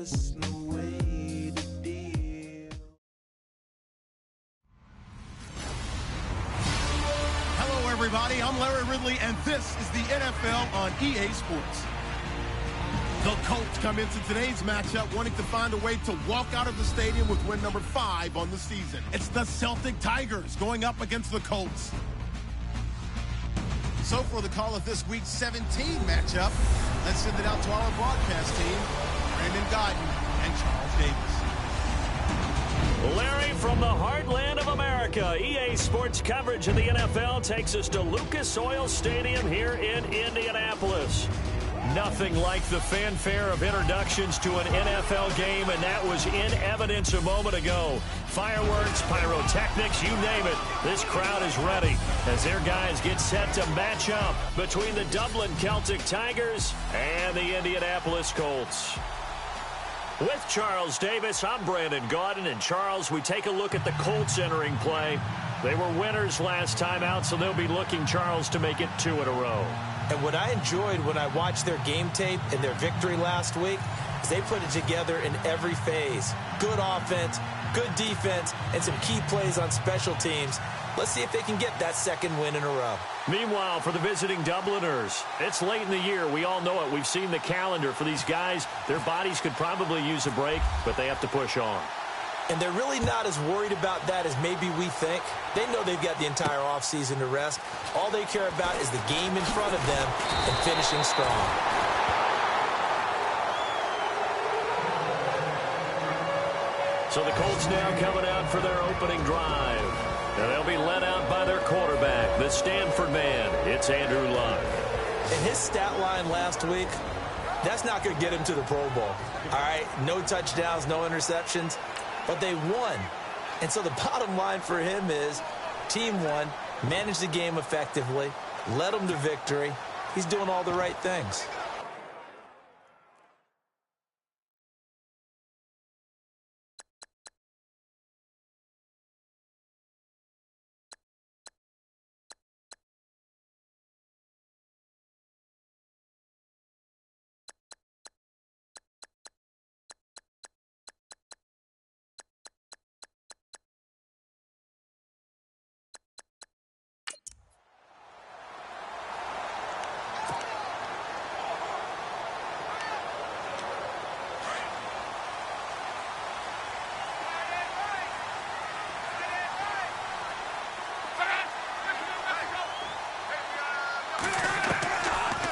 just no way to deal. Hello, everybody. I'm Larry Ridley, and this is the NFL on EA Sports. The Colts come into today's matchup wanting to find a way to walk out of the stadium with win number 5 on the season. It's the Celtic Tigers going up against the Colts. So for the call of this week's 17 matchup, let's send it out to our broadcast team, Brandon Godden and Charles Davis. Larry, from the heartland of America, EA Sports coverage of the NFL takes us to Lucas Oil Stadium here in Indianapolis. Nothing like the fanfare of introductions to an NFL game, and that was in evidence a moment ago. Fireworks, pyrotechnics, you name it. This crowd is ready as their guys get set to match up between the Dublin Celtic Tigers and the Indianapolis Colts. With Charles Davis, I'm Brandon Gaudin. And Charles, we take a look at the Colts entering play. They were winners last time out, so they'll be looking, Charles, to make it 2 in a row. And what I enjoyed when I watched their game tape and their victory last week is they put it together in every phase. Good offense, good defense, and some key plays on special teams. Let's see if they can get that second win in a row. Meanwhile, for the visiting Dubliners, it's late in the year. We all know it. We've seen the calendar for these guys. Their bodies could probably use a break, but they have to push on. And they're really not as worried about that as maybe we think. They know they've got the entire offseason to rest. All they care about is the game in front of them and finishing strong. So the Colts now coming out for their opening drive. And they'll be led out by their quarterback, the Stanford man. It's Andrew Luck. And his stat line last week, that's not going to get him to the Pro Bowl. All right, no touchdowns, no interceptions. But they won. And so the bottom line for him is team won, managed the game effectively, led them to victory. He's doing all the right things.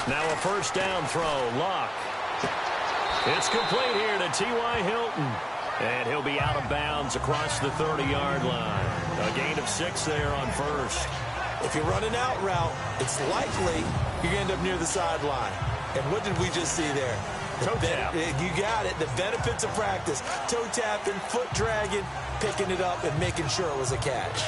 Now a first down throw, Luck. It's complete here to T.Y. Hilton. And he'll be out of bounds across the 30-yard line. A gain of 6 there on first. If you run an out route, it's likely you're going to end up near the sideline. And what did we just see there? Toe tap. You got it. The benefits of practice. Toe tapping, foot dragging, picking it up, and making sure it was a catch.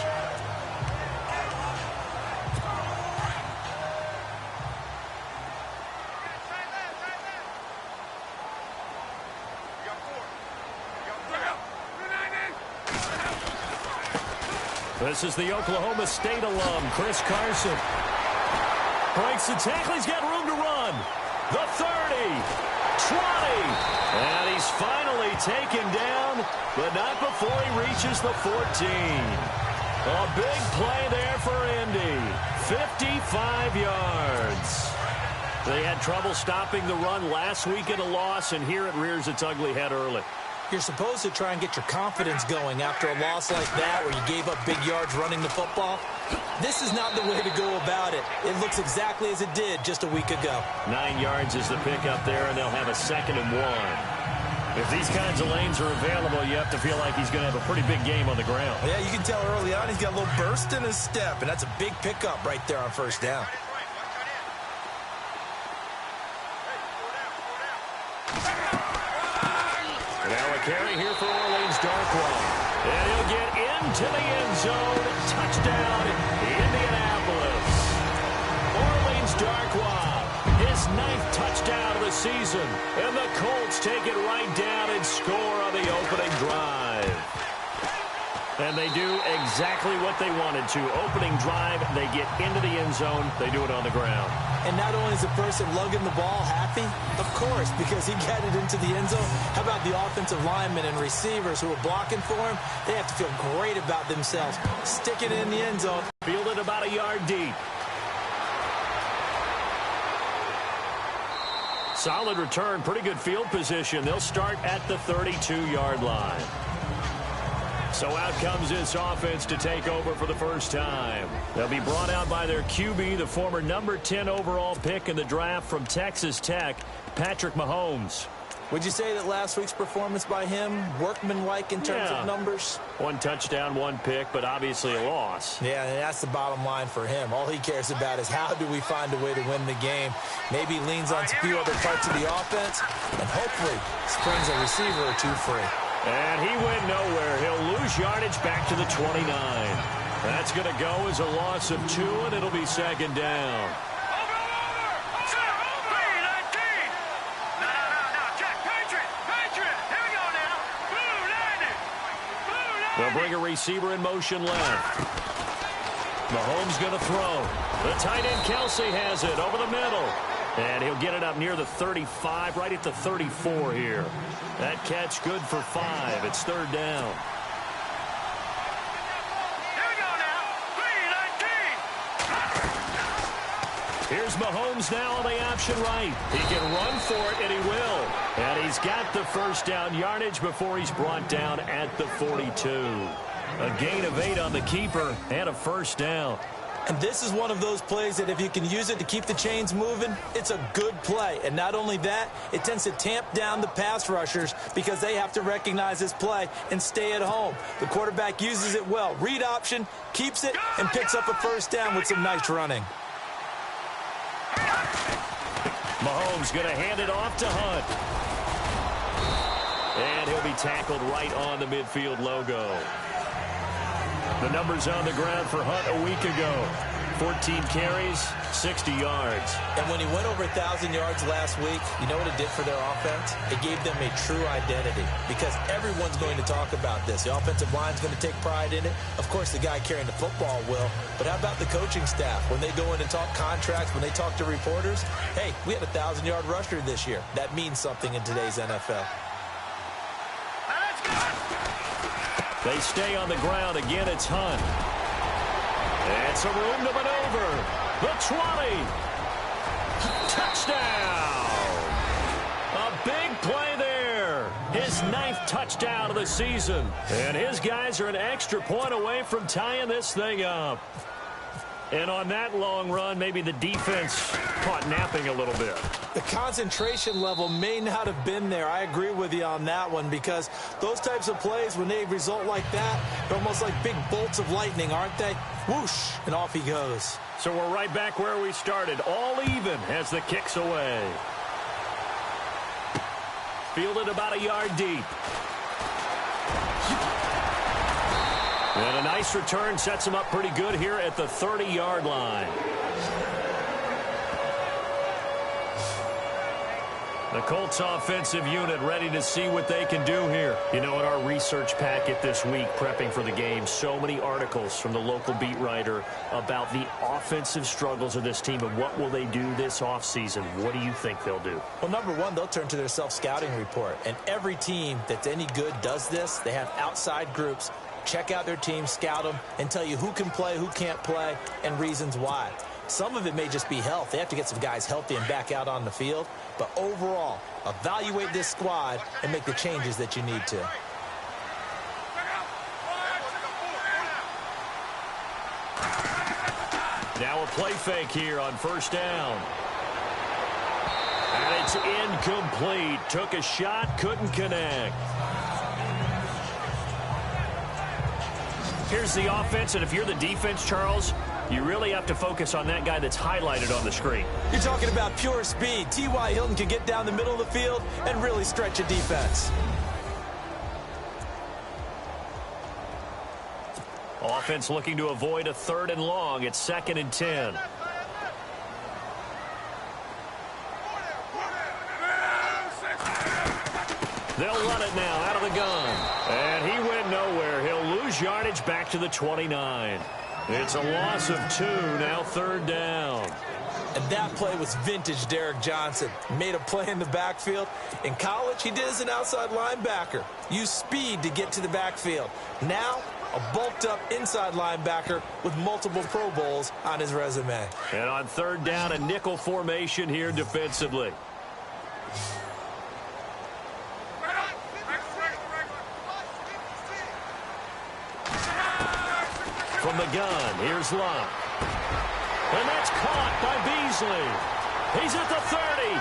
This is the Oklahoma State alum, Chris Carson. Breaks the tackle. He's got room to run. The 30, 20, and he's finally taken down, but not before he reaches the 14. A big play there for Indy. 55 yards. They had trouble stopping the run last week in a loss, and here it rears its ugly head early. You're supposed to try and get your confidence going after a loss like that where you gave up big yards running the football. This is not the way to go about it. It looks exactly as it did just a week ago. 9 yards is the pickup there, and they'll have a 2nd and 1. If these kinds of lanes are available, you have to feel like he's going to have a pretty big game on the ground. Yeah, you can tell early on he's got a little burst in his step, and that's a big pickup right there on first down. Now a carry here for Orleans Darkwa. And he'll get into the end zone. Touchdown, Indianapolis. Orleans Darkwa, his 9th touchdown of the season. And the Colts take it right down and score on the opening drive. And they do exactly what they wanted to. Opening drive, they get into the end zone. They do it on the ground. And not only is the person lugging the ball happy, of course, because he got it into the end zone. How about the offensive linemen and receivers who are blocking for him? They have to feel great about themselves. Sticking it in the end zone. Fielded about a yard deep. Solid return, pretty good field position. They'll start at the 32-yard line. So out comes this offense to take over for the first time. They'll be brought out by their QB, the former number 10 overall pick in the draft from Texas Tech, Patrick Mahomes. Would you say that last week's performance by him, workmanlike in terms of numbers? 1 touchdown, 1 pick, but obviously a loss. Yeah, and that's the bottom line for him. All he cares about is how do we find a way to win the game. Maybe leans on a few other parts of the offense, and hopefully springs a receiver or two free. And he went nowhere. He'll lose yardage back to the 29. That's going to go as a loss of 2, and it'll be second down. They'll bring a receiver in motion left. Mahomes going to throw. The tight end Kelsey has it over the middle. And he'll get it up near the 35, right at the 34 here. That catch good for 5. It's third down. Here we go now. 3-19. Here's Mahomes now on the option right. He can run for it, and he will. And he's got the first down yardage before he's brought down at the 42. A gain of 8 on the keeper and a first down. And this is one of those plays that if you can use it to keep the chains moving, it's a good play. And not only that, it tends to tamp down the pass rushers because they have to recognize this play and stay at home. The quarterback uses it well. Read option, keeps it, and picks up a first down with some nice running. Mahomes going to hand it off to Hunt. And he'll be tackled right on the midfield logo. The numbers on the ground for Hunt a week ago. 14 carries, 60 yards. And when he went over 1,000 yards last week, you know what it did for their offense? It gave them a true identity because everyone's going to talk about this. The offensive line's going to take pride in it. Of course, the guy carrying the football will. But how about the coaching staff? When they go in and talk contracts, when they talk to reporters, hey, we had a 1,000-yard rusher this year. That means something in today's NFL. They stay on the ground. Again, it's Hunt. It's a room to maneuver. The 20. Touchdown. A big play there. His 9th touchdown of the season. And his guys are an extra point away from tying this thing up. And on that long run, maybe the defense caught napping a little bit. The concentration level may not have been there. I agree with you on that one because those types of plays, when they result like that, they're almost like big bolts of lightning, aren't they? Whoosh, and off he goes. So we're right back where we started, all even as the kick's away. Fielded about a yard deep. And a nice return sets him up pretty good here at the 30-yard line. The Colts offensive unit ready to see what they can do here. You know, in our research packet this week, prepping for the game, so many articles from the local beat writer about the offensive struggles of this team and what will they do this offseason. What do you think they'll do? Well, number one, they'll turn to their self-scouting report. And every team that's any good does this. They have outside groups. Check out their team, scout them, and tell you who can play, who can't play, and reasons why. Some of it may just be health. They have to get some guys healthy and back out on the field. But overall, evaluate this squad and make the changes that you need to. Now a play fake here on first down. And it's incomplete. Took a shot, couldn't connect. Here's the offense, and if you're the defense, Charles, you really have to focus on that guy that's highlighted on the screen. You're talking about pure speed. T.Y. Hilton can get down the middle of the field and really stretch a defense. Offense looking to avoid a 3rd and long. It's 2nd and 10. They'll run it now out of the gun. And he went nowhere. He'll lose yardage back to the 29. It's a loss of 2, now 3rd down. And that play was vintage Derek Johnson. Made a play in the backfield. In college, he did as an outside linebacker. Used speed to get to the backfield. Now, a bulked-up inside linebacker with multiple Pro Bowls on his resume. And on 3rd down, a nickel formation here defensively. From the gun, here's Locke. And that's caught by Beasley. He's at the 30,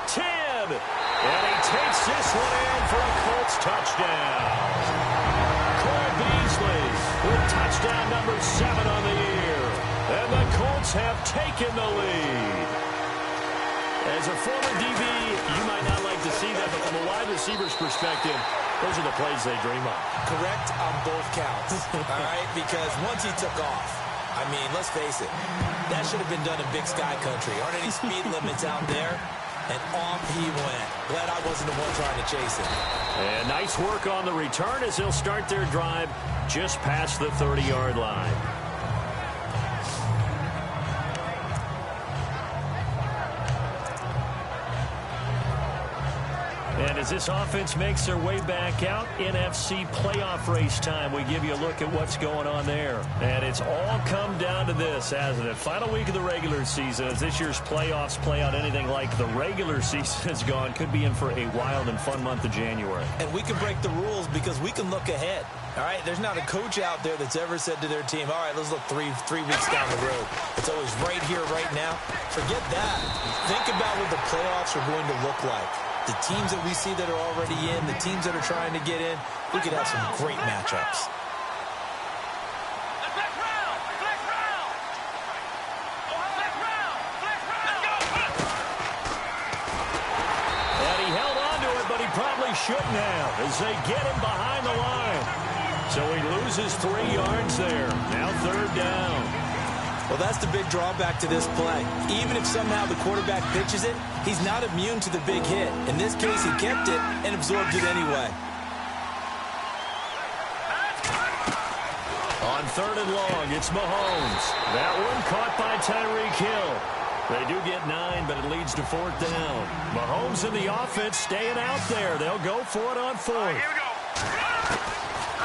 10, and he takes this one in for a Colts touchdown. Cole Beasley with touchdown number 7 on the year. And the Colts have taken the lead. As a former DB, you might not like to see that, but from a wide receiver's perspective, those are the plays they dream of. Correct on both counts, all right? Because once he took off, I mean, let's face it, that should have been done in Big Sky Country. Aren't any speed limits out there? And off he went. Glad I wasn't the one trying to chase it. And nice work on the return as they'll start their drive just past the 30-yard line. And as this offense makes their way back out, NFC playoff race time, we give you a look at what's going on there. And it's all come down to this, hasn't it? Final week of the regular season, as this year's playoffs play out anything like the regular season has gone, could be in for a wild and fun month of January. And we can break the rules because we can look ahead. All right, there's not a coach out there that's ever said to their team, all right, let's look three weeks down the road. It's always right here, right now. Forget that. Think about what the playoffs are going to look like. The teams that we see that are already in, the teams that are trying to get in, we could have some great matchups. And he held on to it, but he probably shouldn't have as they get him behind the line. So he loses 3 yards there. Now 3rd down. Well, that's the big drawback to this play. Even if somehow the quarterback pitches it, he's not immune to the big hit. In this case, he kept it and absorbed it anyway. On 3rd and long, it's Mahomes. That one caught by Tyreek Hill. They do get 9, but it leads to 4th down. Mahomes and the offense staying out there. They'll go for it on 4th.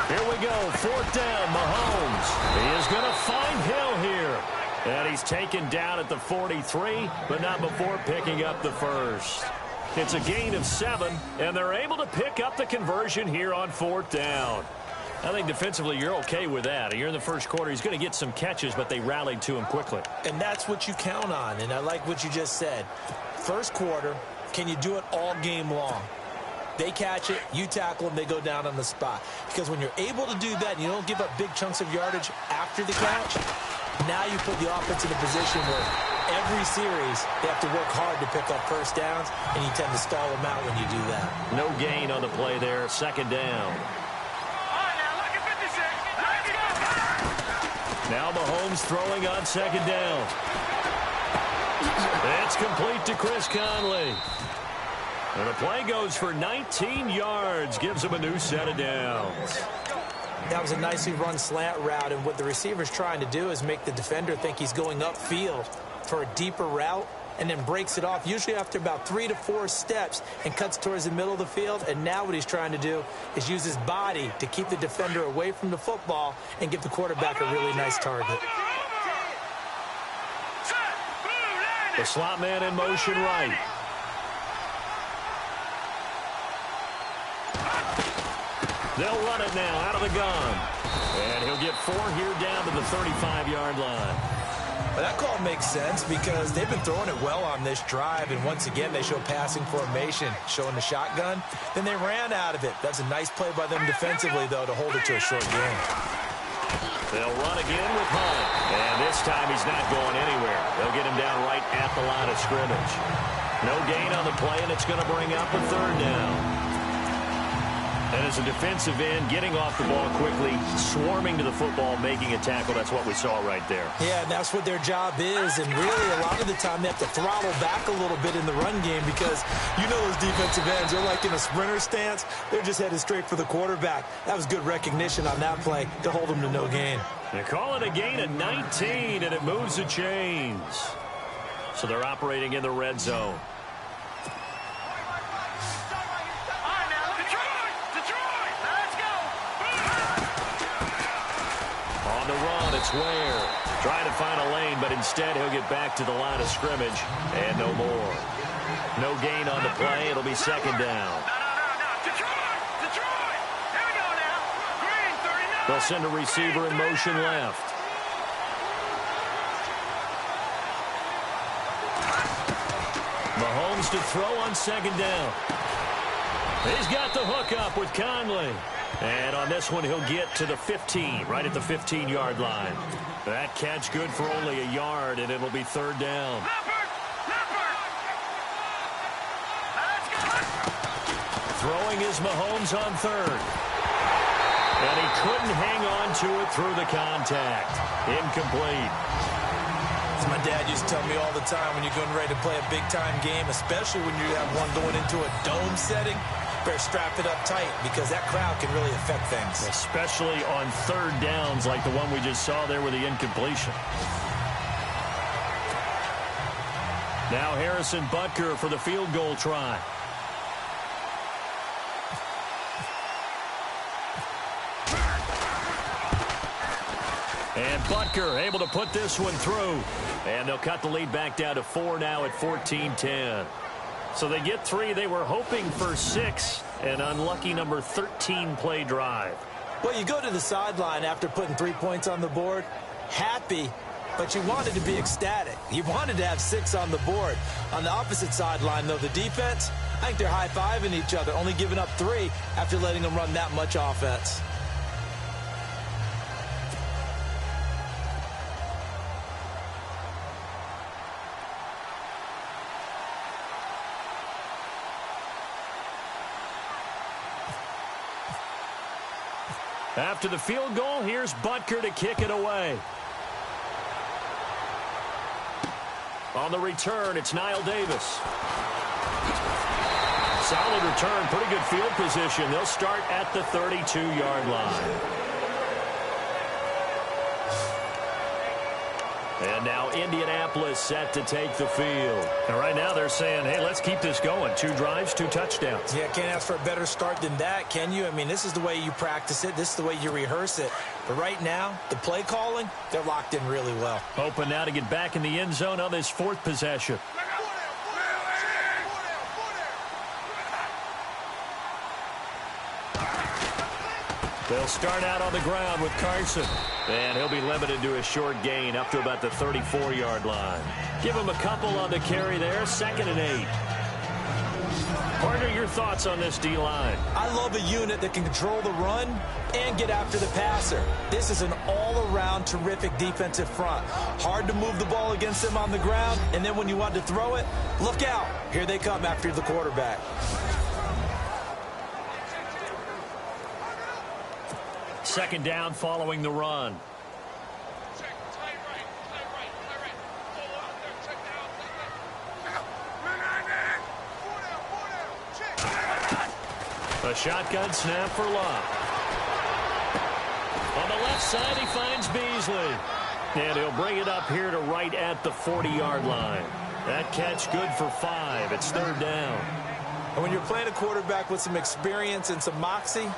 Here we go, 4th down, Mahomes. He is going to find Hill here. And he's taken down at the 43, but not before picking up the first. It's a gain of 7, and they're able to pick up the conversion here on 4th down. I think defensively you're okay with that. You're in the first quarter. He's going to get some catches, but they rallied to him quickly. And that's what you count on, and I like what you just said. First quarter, can you do it all game long? They catch it, you tackle them, they go down on the spot. Because when you're able to do that and you don't give up big chunks of yardage after the catch, now you put the offense in a position where every series they have to work hard to pick up first downs, and you tend to stall them out when you do that. No gain on the play there, 2nd down. Now Mahomes throwing on 2nd down. It's complete to Chris Conley. And the play goes for 19 yards, gives him a new set of downs. That was a nicely run slant route, and what the receiver's trying to do is make the defender think he's going upfield for a deeper route, and then breaks it off, usually after about 3 to 4 steps, and cuts towards the middle of the field. And now what he's trying to do is use his body to keep the defender away from the football and give the quarterback a really nice target. The slot man in motion right. They'll run it now out of the gun. And he'll get 4 here down to the 35-yard line. Well, that call makes sense because they've been throwing it well on this drive, and once again they show passing formation, showing the shotgun. Then they ran out of it. That's a nice play by them defensively, though, to hold it to a short game. They'll run again with Hunt. And this time he's not going anywhere. They'll get him down right at the line of scrimmage. No gain on the play, and it's going to bring up a 3rd down. And as a defensive end, getting off the ball quickly, swarming to the football, making a tackle, that's what we saw right there. Yeah, and that's what their job is. And really, a lot of the time, they have to throttle back a little bit in the run game because you know those defensive ends, they're like in a sprinter stance. They're just headed straight for the quarterback. That was good recognition on that play to hold them to no gain. They call it a gain of 19, and it moves the chains. So they're operating in the red zone. The run, it's Ware. Trying to find a lane, but instead he'll get back to the line of scrimmage, and no more. No gain on the play. It'll be second down. Detroit! Here we go now. Green, 39. They'll send a receiver in motion left. Mahomes to throw on second down. He's got the hook up with Conley. And on this one, he'll get to the 15, right at the 15-yard line. That catch good for only a yard, and it'll be third down. Throwing is Mahomes on third. And he couldn't hang on to it through the contact. Incomplete. As my dad used to tell me all the time, when you're getting ready to play a big-time game, especially when you have one going into a dome setting, better strap it up tight because that crowd can really affect things. Especially on third downs like the one we just saw there with the incompletion. Now Harrison Butker for the field goal try. And Butker able to put this one through. And they'll cut the lead back down to 4 now at 14-10. So they get 3. They were hoping for 6. An unlucky number 13 play drive. Well, you go to the sideline after putting 3 points on the board, happy, but you wanted to be ecstatic. You wanted to have 6 on the board. On the opposite sideline, though, the defense, I think they're high-fiving each other, only giving up 3 after letting them run that much offense. After the field goal, here's Butker to kick it away. On the return, it's Niall Davis. Solid return, pretty good field position. They'll start at the 32-yard line. And now Indianapolis set to take the field. And right now they're saying, hey, let's keep this going. 2 drives, 2 touchdowns. Yeah, can't ask for a better start than that, can you? I mean, this is the way you practice it. This is the way you rehearse it. But right now, the play calling, they're locked in really well. Hoping now to get back in the end zone on this 4th possession. They'll start out on the ground with Carson. And he'll be limited to a short gain up to about the 34-yard line. Give him a couple on the carry there. 2nd and 8. Partner, your thoughts on this D-line? I love a unit that can control the run and get after the passer. This is an all-around terrific defensive front. Hard to move the ball against them on the ground. And then when you want to throw it, look out. Here they come after the quarterback. 2nd down following the run. A shotgun snap for Locke. On the left side, he finds Beasley. And he'll bring it up here to right at the 40-yard line. That catch good for 5. It's 3rd down. And when you're playing a quarterback with some experience and some moxie,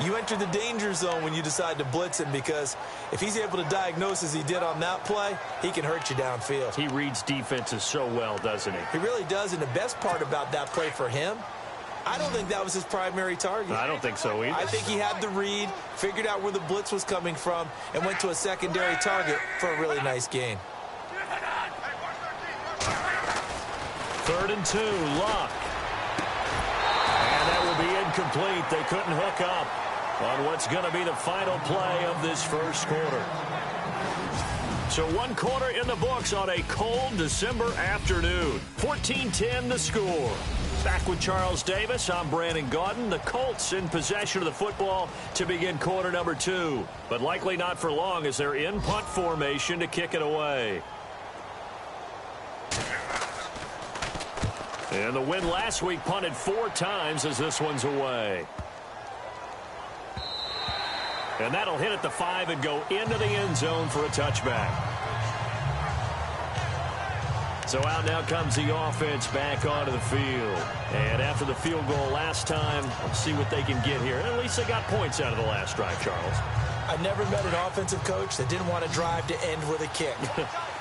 you enter the danger zone when you decide to blitz him because if he's able to diagnose as he did on that play, he can hurt you downfield. He reads defenses so well, doesn't he? He really does, and the best part about that play for him, I don't think that was his primary target. I don't think so either. I think he had the read, figured out where the blitz was coming from, and went to a secondary target for a really nice gain. 3rd and 2, Locke. And that will be incomplete. They couldn't hook up on what's going to be the final play of this first quarter. So 1 quarter in the books on a cold December afternoon. 14-10 the score. Back with Charles Davis, I'm Brandon Gaudin. The Colts in possession of the football to begin quarter number 2. But likely not for long as they're in punt formation to kick it away. And the win last week punted 4 times as this one's away. And that'll hit at the 5 and go into the end zone for a touchback. So out now comes the offense back onto the field. And after the field goal last time, let's see what they can get here. And at least they got points out of the last drive, Charles. I've never met an offensive coach that didn't want to drive to end with a kick.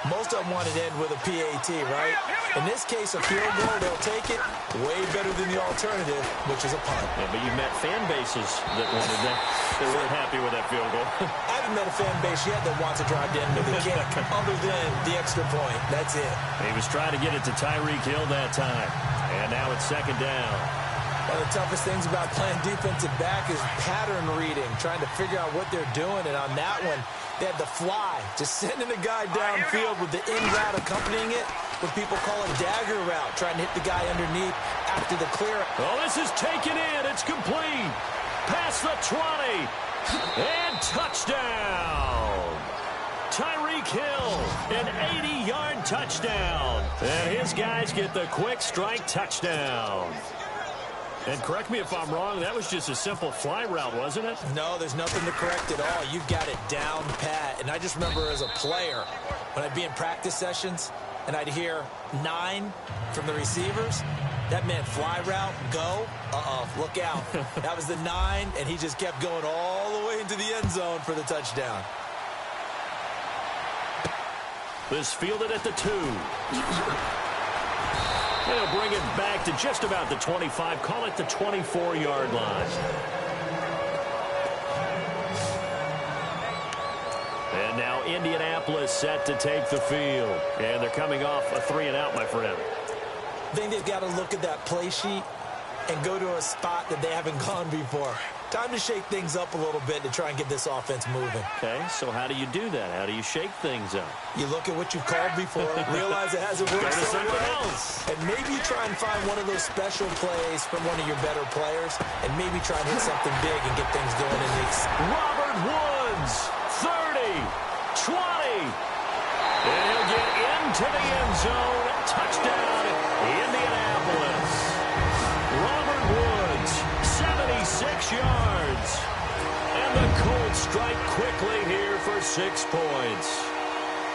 Most of them wanted to end with a PAT, right? In this case, a field goal, they'll take it. Way better than the alternative, which is a punt. Yeah, but you've met fan bases that wanted that. They weren't happy with that field goal. I haven't met a fan base yet that wants to drive to end with a kick, other than the extra point. That's it. He was trying to get it to Tyreek Hill that time. And now it's second down. One of the toughest things about playing defensive back is pattern reading, trying to figure out what they're doing. And on that one, they had the fly, just sending a guy downfield with the in route accompanying it, what people call a dagger route, trying to hit the guy underneath after the clear. Oh, this is taken in. It's complete. Past the 20. And touchdown. Tyreek Hill, an 80-yard touchdown. And his guys get the quick strike touchdown. And correct me if I'm wrong, that was just a simple fly route, wasn't it? No, there's nothing to correct at all. You've got it down pat. And I just remember as a player, when I'd be in practice sessions and I'd hear 9 from the receivers, that meant fly route, go, look out. That was the 9, and he just kept going all the way into the end zone for the touchdown. This fielded at the 2. They'll bring it back to just about the 25. Call it the 24-yard line. And now Indianapolis set to take the field. And they're coming off a 3-and-out, my friend. I think they've got to look at that play sheet and go to a spot that they haven't gone before. Time to shake things up a little bit to try and get this offense moving. Okay, so how do you do that? How do you shake things up? You look at what you've called before, realize it hasn't worked so well, and maybe you try and find one of those special plays from one of your better players, and maybe try and hit something big and get things going in these. Robert Woods, 30, 20, and he'll get into the end zone. Touchdown, Indianapolis. Robert Woods, 76 yards. And the Colts strike quickly here for 6 points.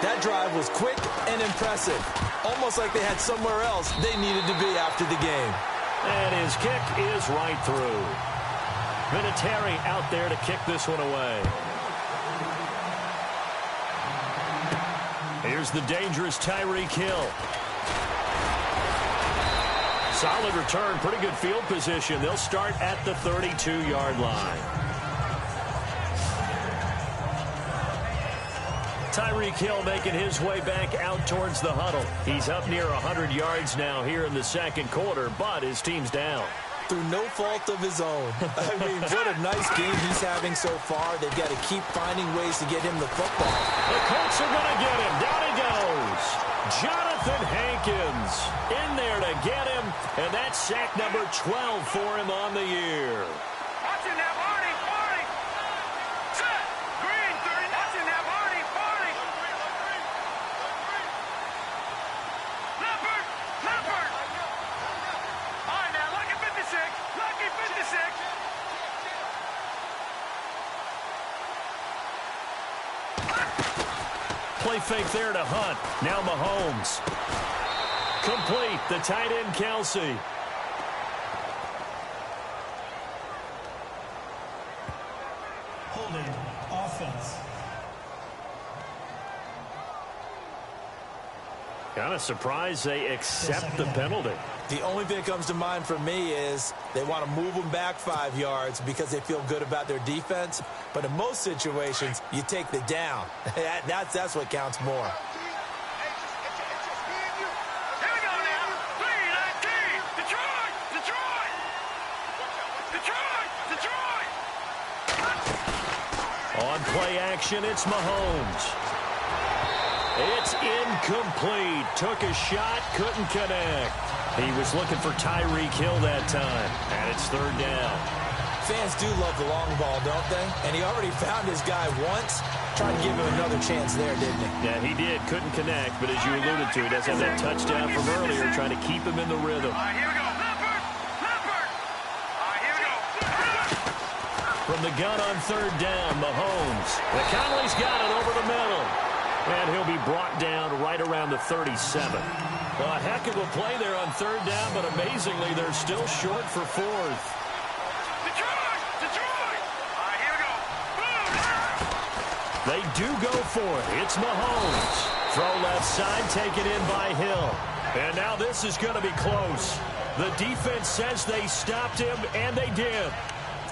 That drive was quick and impressive. Almost like they had somewhere else they needed to be after the game. And his kick is right through. Vinatieri out there to kick this one away. Here's the dangerous Tyreek Hill. Solid return, pretty good field position. They'll start at the 32-yard line. Tyreek Hill making his way back out towards the huddle. He's up near 100 yards now here in the second quarter, but his team's down. Through no fault of his own. I mean, what a nice game he's having so far. They've got to keep finding ways to get him the football. The Colts are going to get him. Down he goes. Jonathan Hankins in there to get him, and that's sack number 12 for him on the year. Watching that, Barney, Barney. Set. Green, 30. Watching that, Barney, Barney. Leopard, Leopard. All right, now, lucky 56. Lucky 56. Play fake there to Hunt. Now Mahomes. Complete. The tight end, Kelsey. Holding offense. Kind of surprised they accept the penalty. The only thing that comes to mind for me is they want to move them back 5 yards because they feel good about their defense. But in most situations, you take the down. That's what counts more. Here we go now. 3-19. Detroit, Detroit. Detroit, Detroit. On play action, it's Mahomes. It's incomplete. Took a shot, couldn't connect. He was looking for Tyreek Hill that time, and it's third down. Fans do love the long ball, don't they? And he already found his guy once. Tried to give him another chance there, didn't he? Yeah, he did. Couldn't connect, but as you alluded to, he does have that touchdown from earlier, trying to keep him in the rhythm. Here we go. Leopard. Here we go. From the gun on third down, Mahomes. McConnelly's got it over the middle. And he'll be brought down right around the 37. A heck of a play there on third down, but amazingly, they're still short for fourth. Detroit. Here we go. Boom. They do go for it. It's Mahomes. Throw left side, taken in by Hill. And now this is going to be close. The defense says they stopped him, and they did.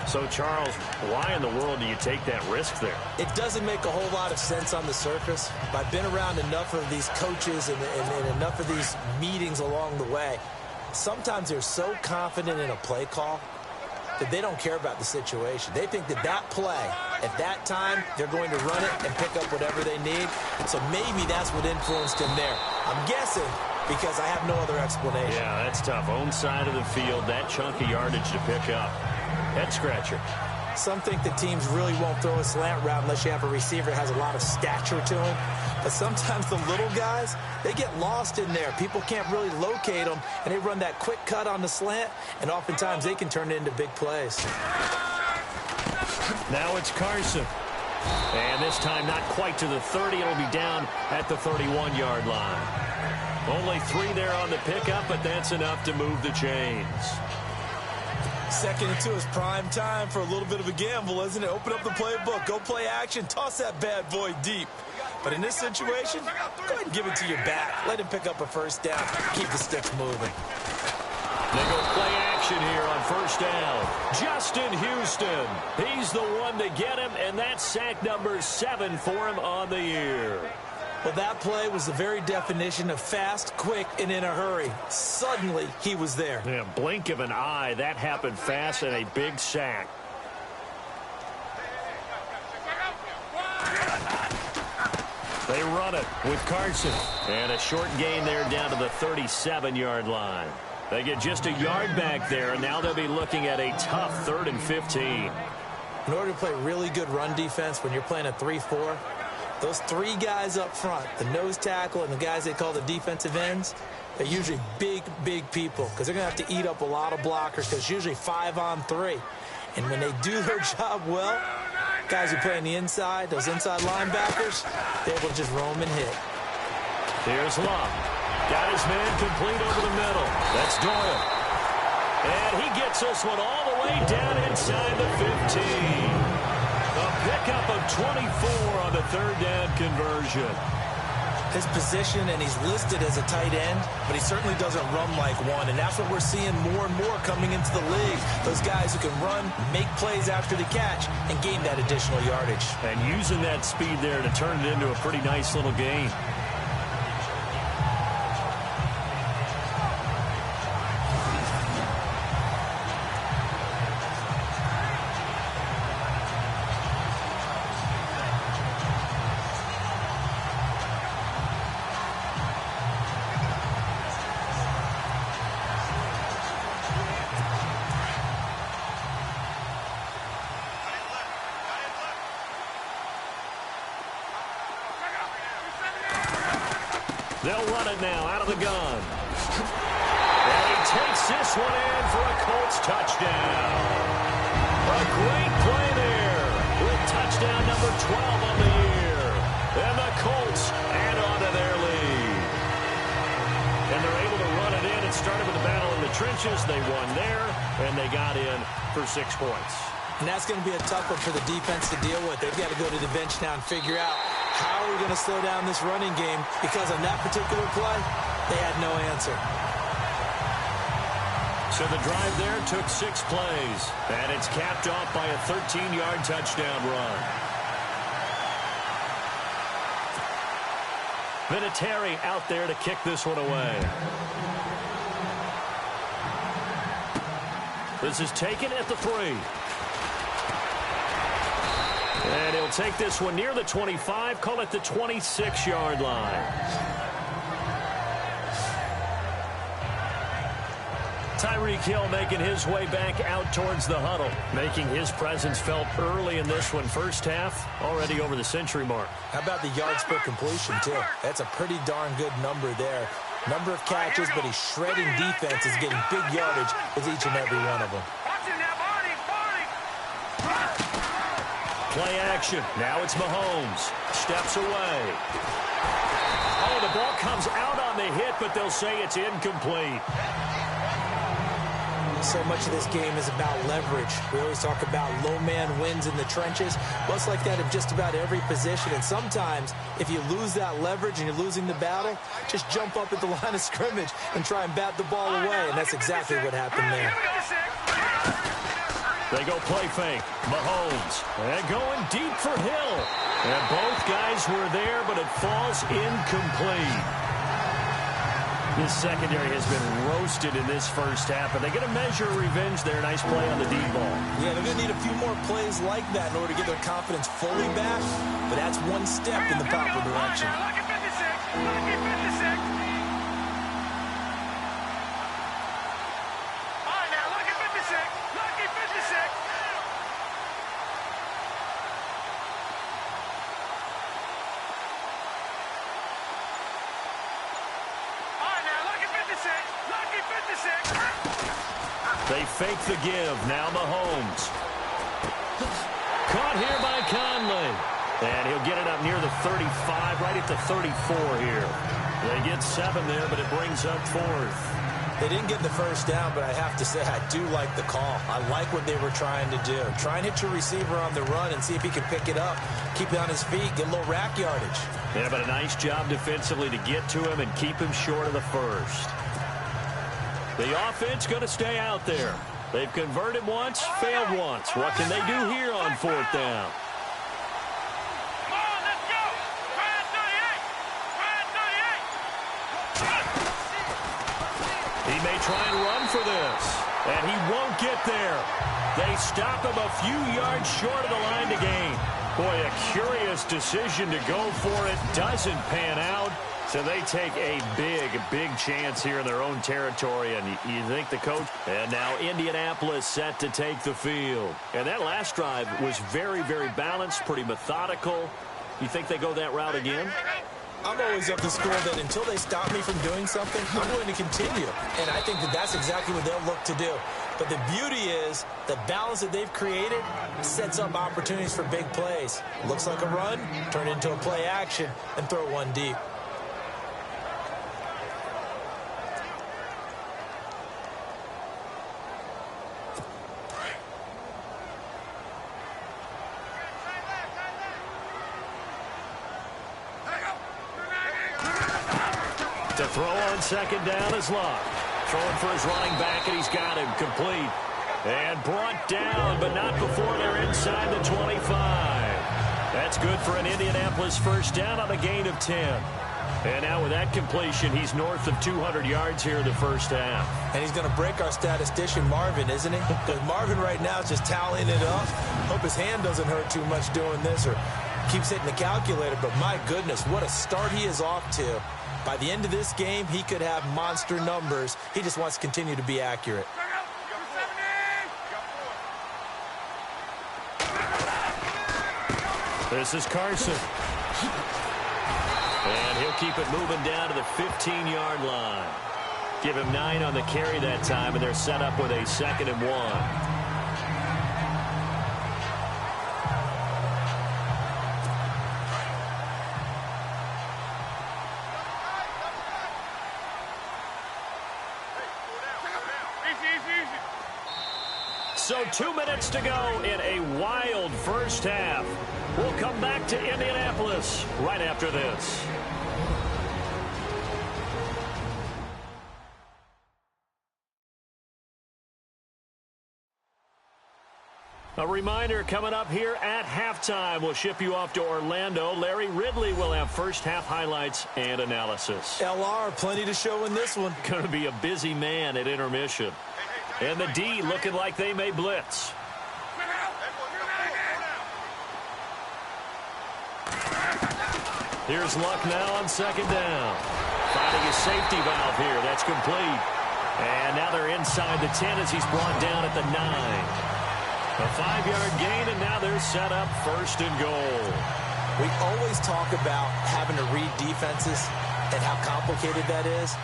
So, Charles, why in the world do you take that risk there? It doesn't make a whole lot of sense on the surface. But I've been around enough of these coaches and enough of these meetings along the way. Sometimes they're so confident in a play call that they don't care about the situation. They think that play, at that time, they're going to run it and pick up whatever they need. So maybe that's what influenced him there. I'm guessing because I have no other explanation. Yeah, that's tough. Own side of the field, that chunk of yardage to pick up. Head scratcher. Some think the teams really won't throw a slant route unless you have a receiver that has a lot of stature to him. But sometimes the little guys, they get lost in there. People can't really locate them, and they run that quick cut on the slant, and oftentimes they can turn it into big plays. Now it's Carson. And this time not quite to the 30. It'll be down at the 31-yard line. Only 3 there on the pickup, but that's enough to move the chains. Second and 2 is prime time for a little bit of a gamble, isn't it? Open up the playbook, go play action, toss that bad boy deep. But in this situation, go ahead and give it to your back. Let him pick up a first down. Keep the sticks moving. They go play action here on first down. Justin Houston. He's the one to get him, and that's sack number 7 for him on the year. Well, that play was the very definition of fast, quick, and in a hurry. Suddenly, he was there. Yeah, blink of an eye. That happened fast and a big sack. They run it with Carson. And a short gain there down to the 37-yard line. They get just a yard back there, and now they'll be looking at a tough 3rd and 15. In order to play really good run defense when you're playing a 3-4, those 3 guys up front, the nose tackle and the guys they call the defensive ends, they're usually big, big people because they're going to have to eat up a lot of blockers because it's usually 5 on 3. And when they do their job well, guys who play on the inside, those inside linebackers, they're able to just roam and hit. Here's Love. Got his man complete over the middle. That's Doyle. And he gets this one all the way down inside the 15. A pickup of 24 on the 3rd down conversion. His position, and he's listed as a tight end, but he certainly doesn't run like one, and that's what we're seeing more and more coming into the league. Those guys who can run, make plays after the catch, and gain that additional yardage. And using that speed there to turn it into a pretty nice little gain. They'll run it now out of the gun. And he takes this one in for a Colts touchdown. A great play there with touchdown number 12 on the year. And the Colts add on to their lead. And they're able to run it in. It started with a battle in the trenches. They won there, and they got in for 6 points. And that's going to be a tough one for the defense to deal with. They've got to go to the bench now and figure out how are we going to slow down this running game, because on that particular play, they had no answer. So the drive there took 6 plays, and it's capped off by a 13-yard touchdown run. Vinatieri out there to kick this one away. This is taken at the 3. And he'll take this one near the 25, call it the 26-yard line. Tyreek Hill making his way back out towards the huddle, making his presence felt early in this one. First half, already over the century mark. How about the yards per completion, too? That's a pretty darn good number there. Number of catches, but he's shredding defenses, getting big yardage with each and every one of them. Play action. Now it's Mahomes. Steps away. Oh, the ball comes out on the hit, but they'll say it's incomplete. So much of this game is about leverage. We always talk about low man wins in the trenches. Well, it's like that in just about every position. And sometimes, if you lose that leverage and you're losing the battle, just jump up at the line of scrimmage and try and bat the ball away. And that's exactly what happened there. They go play fake. Mahomes. And going deep for Hill. And both guys were there, but it falls incomplete. This secondary has been roasted in this first half, but they get a measure of revenge there. Nice play on the deep ball. Yeah, they're going to need a few more plays like that in order to get their confidence fully back, but that's one step in the proper direction. Lucky 56. Lucky 56. All right, now, lucky 56. Lucky 56. They fake the give. Now Mahomes. Caught here by Conley. And he'll get it up near the 35, right at the 34 here. They get 7 there, but it brings up 4th. They didn't get the first down, but I have to say I do like the call. I like what they were trying to do. Try and hit your receiver on the run and see if he can pick it up. Keep it on his feet, get a little rack yardage. Yeah, but a nice job defensively to get to him and keep him short of the first. The offense going to stay out there. They've converted once, failed once. What can they do here on 4th down? Come on, let's go. Try at 38. He may try and run for this, and he won't get there. They stop him a few yards short of the line to gain. Boy, a curious decision to go for it. Doesn't pan out. So they take a big chance here in their own territory. And you think the coach... And now Indianapolis set to take the field. And that last drive was very balanced, pretty methodical. You think they go that route again? I'm always of the school that until they stop me from doing something, I'm going to continue. And I think that that's exactly what they'll look to do. But the beauty is the balance that they've created sets up opportunities for big plays. Looks like a run, turn it into a play action, and throw one deep. The throw on second down is locked. Throwing for his running back, and he's got him complete. And brought down, but not before they're inside the 25. That's good for an Indianapolis first down on a gain of 10. And now with that completion, he's north of 200 yards here in the first half. And he's going to break our statistician, Marvin, isn't he? Because Marvin right now is just tallying it up. Hope his hand doesn't hurt too much doing this or keeps hitting the calculator. But my goodness, what a start he is off to. By the end of this game, he could have monster numbers. He just wants to continue to be accurate. This is Carson. And he'll keep it moving down to the 15-yard line. Give him 9 on the carry that time, and they're set up with a 2nd and 1. So 2 minutes to go in a wild first half. We'll come back to Indianapolis right after this. A reminder coming up here at halftime. We'll ship you off to Orlando. Larry Ridley will have first half highlights and analysis. LR, plenty to show in this one. Going to be a busy man at intermission. And the D looking like they may blitz. Here's Luck now on second down. Finding a safety valve here. That's complete. And now they're inside the 10 as he's brought down at the 9. A 5-yard gain, and now they're set up first and goal. We always talk about having to read defenses and how complicated that is.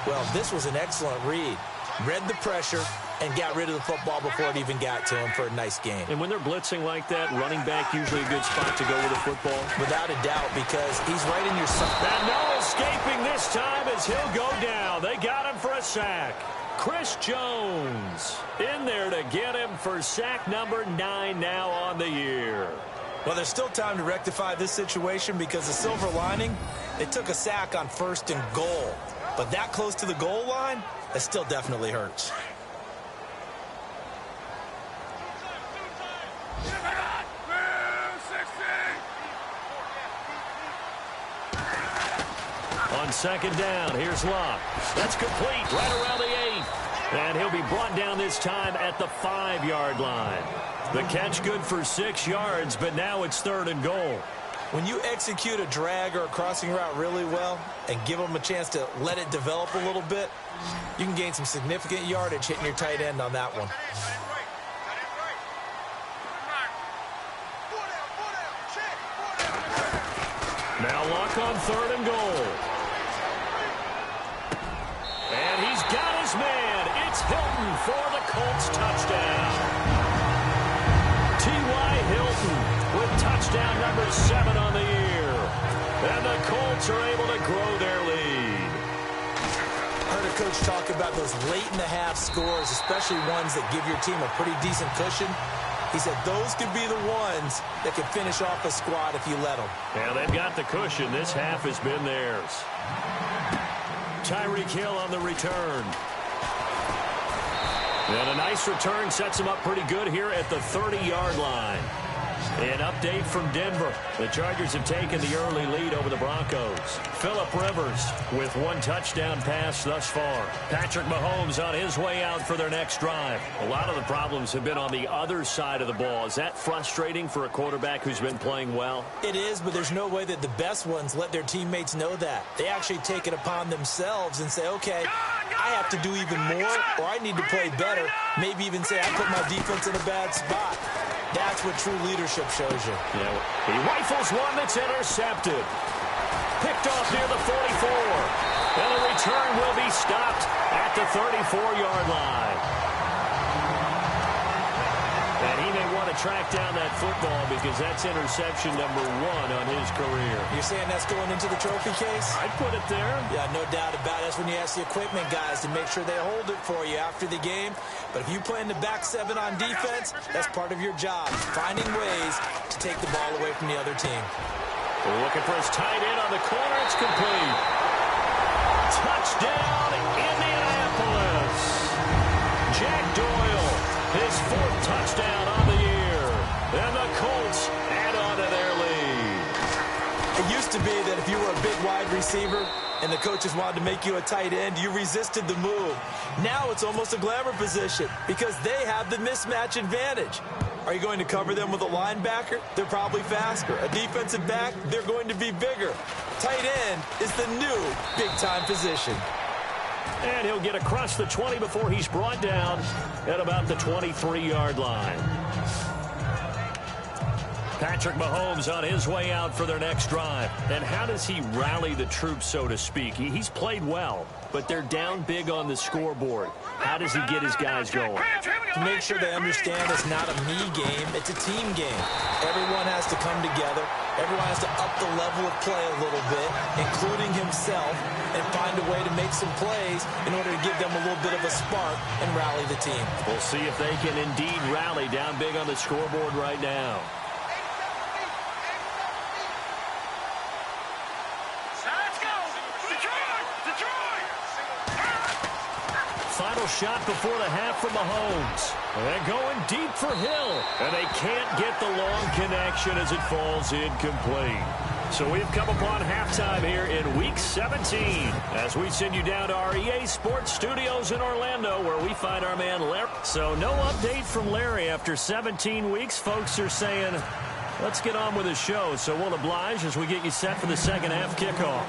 Well, this was an excellent read. Read the pressure and got rid of the football before it even got to him for a nice gain. And when they're blitzing like that, running back usually a good spot to go with the football. Without a doubt, because he's right in your sight. And no escaping this time as he'll go down. They got him for a sack. Chris Jones in there to get him for sack number 9 now on the year. Well, there's still time to rectify this situation because the silver lining, they took a sack on first and goal. But that close to the goal line, that still definitely hurts. On second down, here's Luck. That's complete right around the 8. And he'll be brought down this time at the 5-yard line. The catch good for 6 yards, but now it's third and goal. When you execute a drag or a crossing route really well and give them a chance to let it develop a little bit, you can gain some significant yardage hitting your tight end on that one. Now Luck on third and goal. And he's got his man. It's Hilton for the Colts touchdown. T.Y. Hilton with touchdown number 7 on the year. And the Colts are able to grow their lead. I heard a coach talk about those late-in-the-half scores, especially ones that give your team a pretty decent cushion. He said those could be the ones that could finish off a squad if you let them. Yeah, they've got the cushion. This half has been theirs. Tyreek Hill on the return. And a nice return sets him up pretty good here at the 30-yard line. An update from Denver. The Chargers have taken the early lead over the Broncos. Phillip Rivers with 1 touchdown pass thus far. Patrick Mahomes on his way out for their next drive. A lot of the problems have been on the other side of the ball. Is that frustrating for a quarterback who's been playing well? It is, but there's no way that the best ones let their teammates know that. They actually take it upon themselves and say, okay, I have to do even more, or I need to play better. Maybe even say I put my defense in a bad spot. That's what true leadership shows you. Yeah, he rifles one that's intercepted. Picked off near the 44. And the return will be stopped at the 34-yard line. And he may want to track down that football because that's interception number 1 on his career. You're saying that's going into the trophy case? I'd put it there. Yeah, no doubt about it. That's when you ask the equipment guys to make sure they hold it for you after the game. But if you play in the back 7 on defense, that's part of your job, finding ways to take the ball away from the other team. We're looking for his tight end on the corner. It's complete. Touchdown, Indianapolis. Jack Doyle, his 4th touchdown on the year. And the Colts add on to their lead. It used to be that if you were a big wide receiver and the coaches wanted to make you a tight end, you resisted the move. Now it's almost a glamour position because they have the mismatch advantage. Are you going to cover them with a linebacker? They're probably faster. A defensive back? They're going to be bigger. Tight end is the new big-time position. And he'll get across the 20 before he's brought down at about the 23-yard line. Patrick Mahomes on his way out for their next drive. And how does he rally the troops, so to speak? He's played well, but they're down big on the scoreboard. How does he get his guys going? To make sure they understand it's not a me game, it's a team game. Everyone has to come together. Everyone has to up the level of play a little bit, including himself, and find a way to make some plays in order to give them a little bit of a spark and rally the team. We'll see if they can indeed rally down big on the scoreboard right now. Final shot before the half from Mahomes. And going deep for Hill. And they can't get the long connection as it falls incomplete. So we've come upon halftime here in Week 17 as we send you down to our EA Sports Studios in Orlando where we find our man Larry. So no update from Larry after 17 weeks. Folks are saying, Let's get on with the show, so we'll oblige as we get you set for the second half kickoff.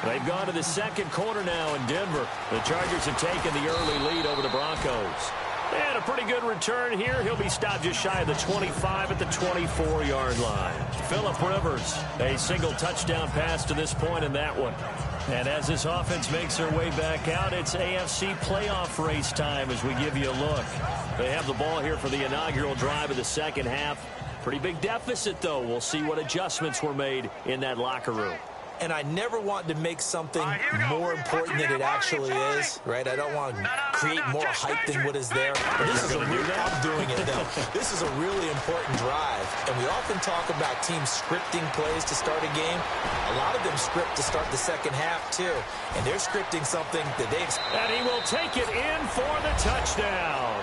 They've gone to the second quarter now in Denver. The Chargers have taken the early lead over the Broncos. And a pretty good return here. He'll be stopped just shy of the 25 at the 24-yard line. Phillip Rivers, a single touchdown pass to this point in that one. And as this offense makes their way back out, it's AFC playoff race time as we give you a look. They have the ball here for the inaugural drive of the second half. Pretty big deficit, though. We'll see what adjustments were made in that locker room. And I never want to make something more important than it actually is, right? I don't want to create more hype than what is there. This is I'm doing it, though. This is a really important drive. And we often talk about teams scripting plays to start a game. A lot of them script to start the second half, too. And they're scripting something that they expect. And he will take it in for the touchdown.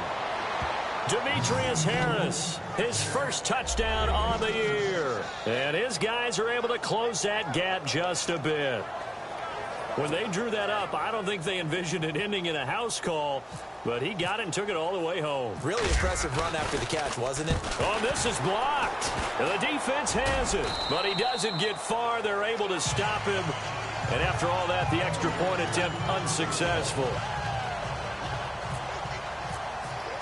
Demetrius Harris, his first touchdown on the year. And his guys are able to close that gap just a bit. When they drew that up, I don't think they envisioned it ending in a house call, but he got it and took it all the way home. Really impressive run after the catch, wasn't it? Oh, this is blocked. And the defense has it, but he doesn't get far. They're able to stop him. And after all that, the extra point attempt unsuccessful.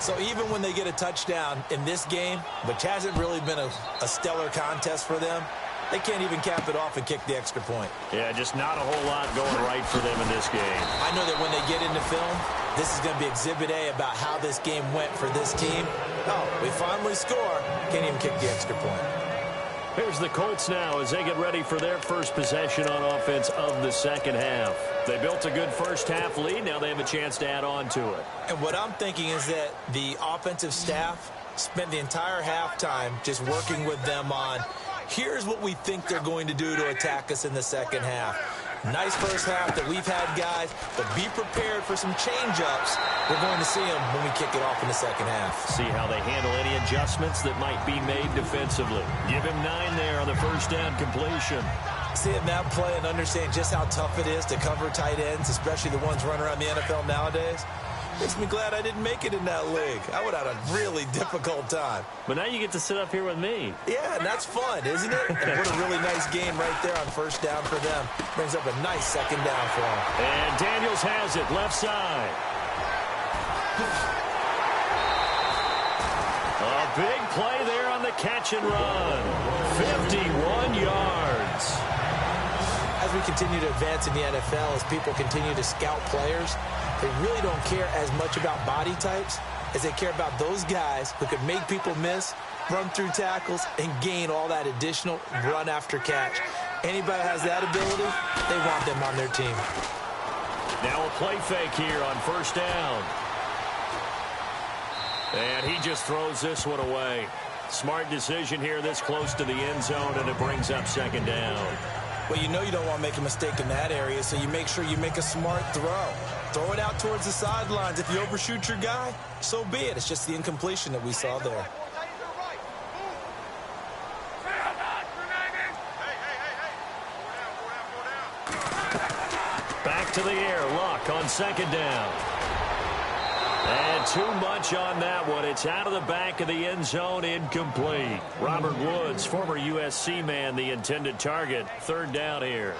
So even when they get a touchdown in this game, which hasn't really been a stellar contest for them, they can't even cap it off and kick the extra point. Yeah, just not a whole lot going right for them in this game. I know that when they get into film, this is going to be Exhibit A about how this game went for this team. Oh, we finally score. Can't even kick the extra point. Here's the Colts now as they get ready for their first possession on offense of the second half. They built a good first half lead. Now they have a chance to add on to it. And what I'm thinking is that the offensive staff spent the entire halftime just working with them on, here's what we think they're going to do to attack us in the second half. Nice first half that we've had, guys, but be prepared for some change-ups. We're going to see them when we kick it off in the second half. See how they handle any adjustments that might be made defensively. Give him 9 there on the first down completion. Seeing that play and understand just how tough it is to cover tight ends, especially the ones running around the NFL nowadays, makes me glad I didn't make it in that league. I would have had a really difficult time. But now you get to sit up here with me. Yeah, and that's fun, isn't it? And what a really nice game right there on first down for them. Brings up a nice second down for them. And Daniels has it, left side. A big play there on the catch and run. 51 yards. As we continue to advance in the NFL, as people continue to scout players, they really don't care as much about body types as they care about those guys who can make people miss, run through tackles, and gain all that additional run after catch. Anybody has that ability, they want them on their team. Now a play fake here on first down. And he just throws this one away. Smart decision here this close to the end zone, and it brings up second down. Well, you know you don't want to make a mistake in that area, so you make sure you make a smart throw. Throw it out towards the sidelines. If you overshoot your guy, so be it. It's just the incompletion that we saw there. Back to the air. Luck on second down. And too much on that one. It's out of the back of the end zone, incomplete. Robert Woods, former USC man, the intended target. Third down here.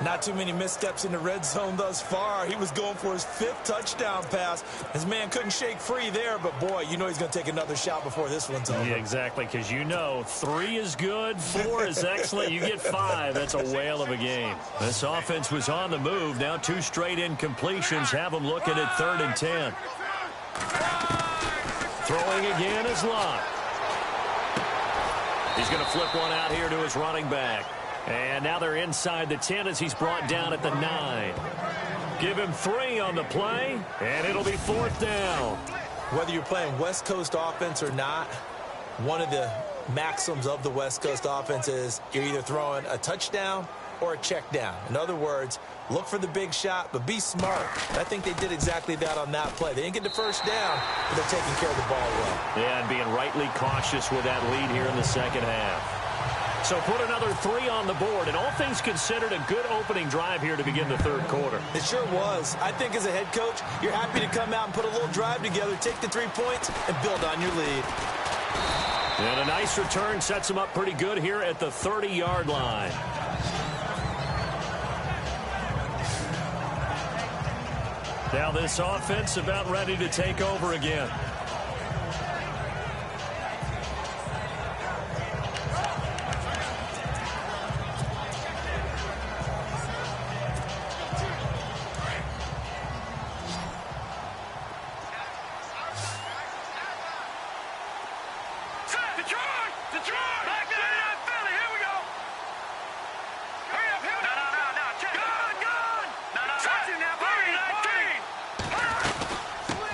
Not too many missteps in the red zone thus far. He was going for his 5th touchdown pass. His man couldn't shake free there, but boy, you know he's going to take another shot before this one's over. Yeah, exactly, because you know 3 is good, 4 is excellent. You get 5. That's a whale of a game. This offense was on the move. Now 2 straight incompletions have them looking at 3rd and 10. Throwing again is Luck. He's going to flip one out here to his running back. And now they're inside the 10 as he's brought down at the 9. Give him 3 on the play, and it'll be 4th down. Whether you're playing West Coast offense or not, one of the maxims of the West Coast offense is you're either throwing a touchdown or a check down. In other words, look for the big shot, but be smart. And I think they did exactly that on that play. They didn't get the first down, but they're taking care of the ball well. Yeah, and being rightly cautious with that lead here in the second half. So put another 3 on the board, and all things considered, a good opening drive here to begin the third quarter. It sure was. I think as a head coach, you're happy to come out and put a little drive together, take the 3 points, and build on your lead. And a nice return sets him up pretty good here at the 30-yard line. Now this offense about ready to take over again.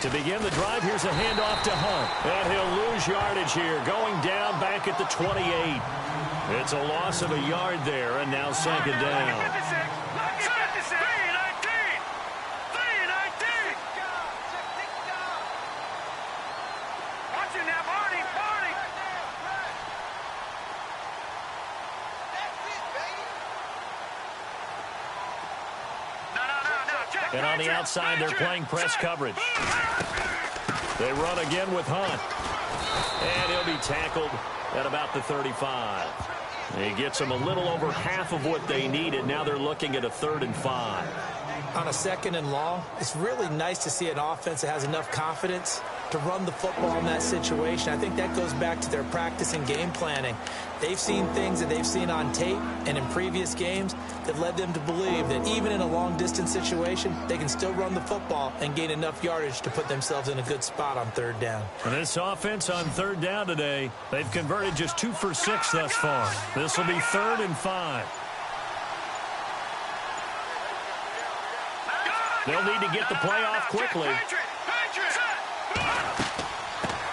To begin the drive, here's a handoff to Hunt. And he'll lose yardage here, going down back at the 28. It's a loss of a yard there, and now second down. And on the outside, they're playing press coverage. They run again with Hunt. And he'll be tackled at about the 35. He gets them a little over half of what they needed. Now they're looking at a 3rd and 5. On a 2nd and long, it's really nice to see an offense that has enough confidence to run the football in that situation. I think that goes back to their practice and game planning. They've seen things that they've seen on tape and in previous games that led them to believe that even in a long-distance situation, they can still run the football and gain enough yardage to put themselves in a good spot on 3rd down. And this offense on 3rd down today, they've converted just 2 for 6 thus far. This will be 3rd and 5. They'll need to get the play off quickly.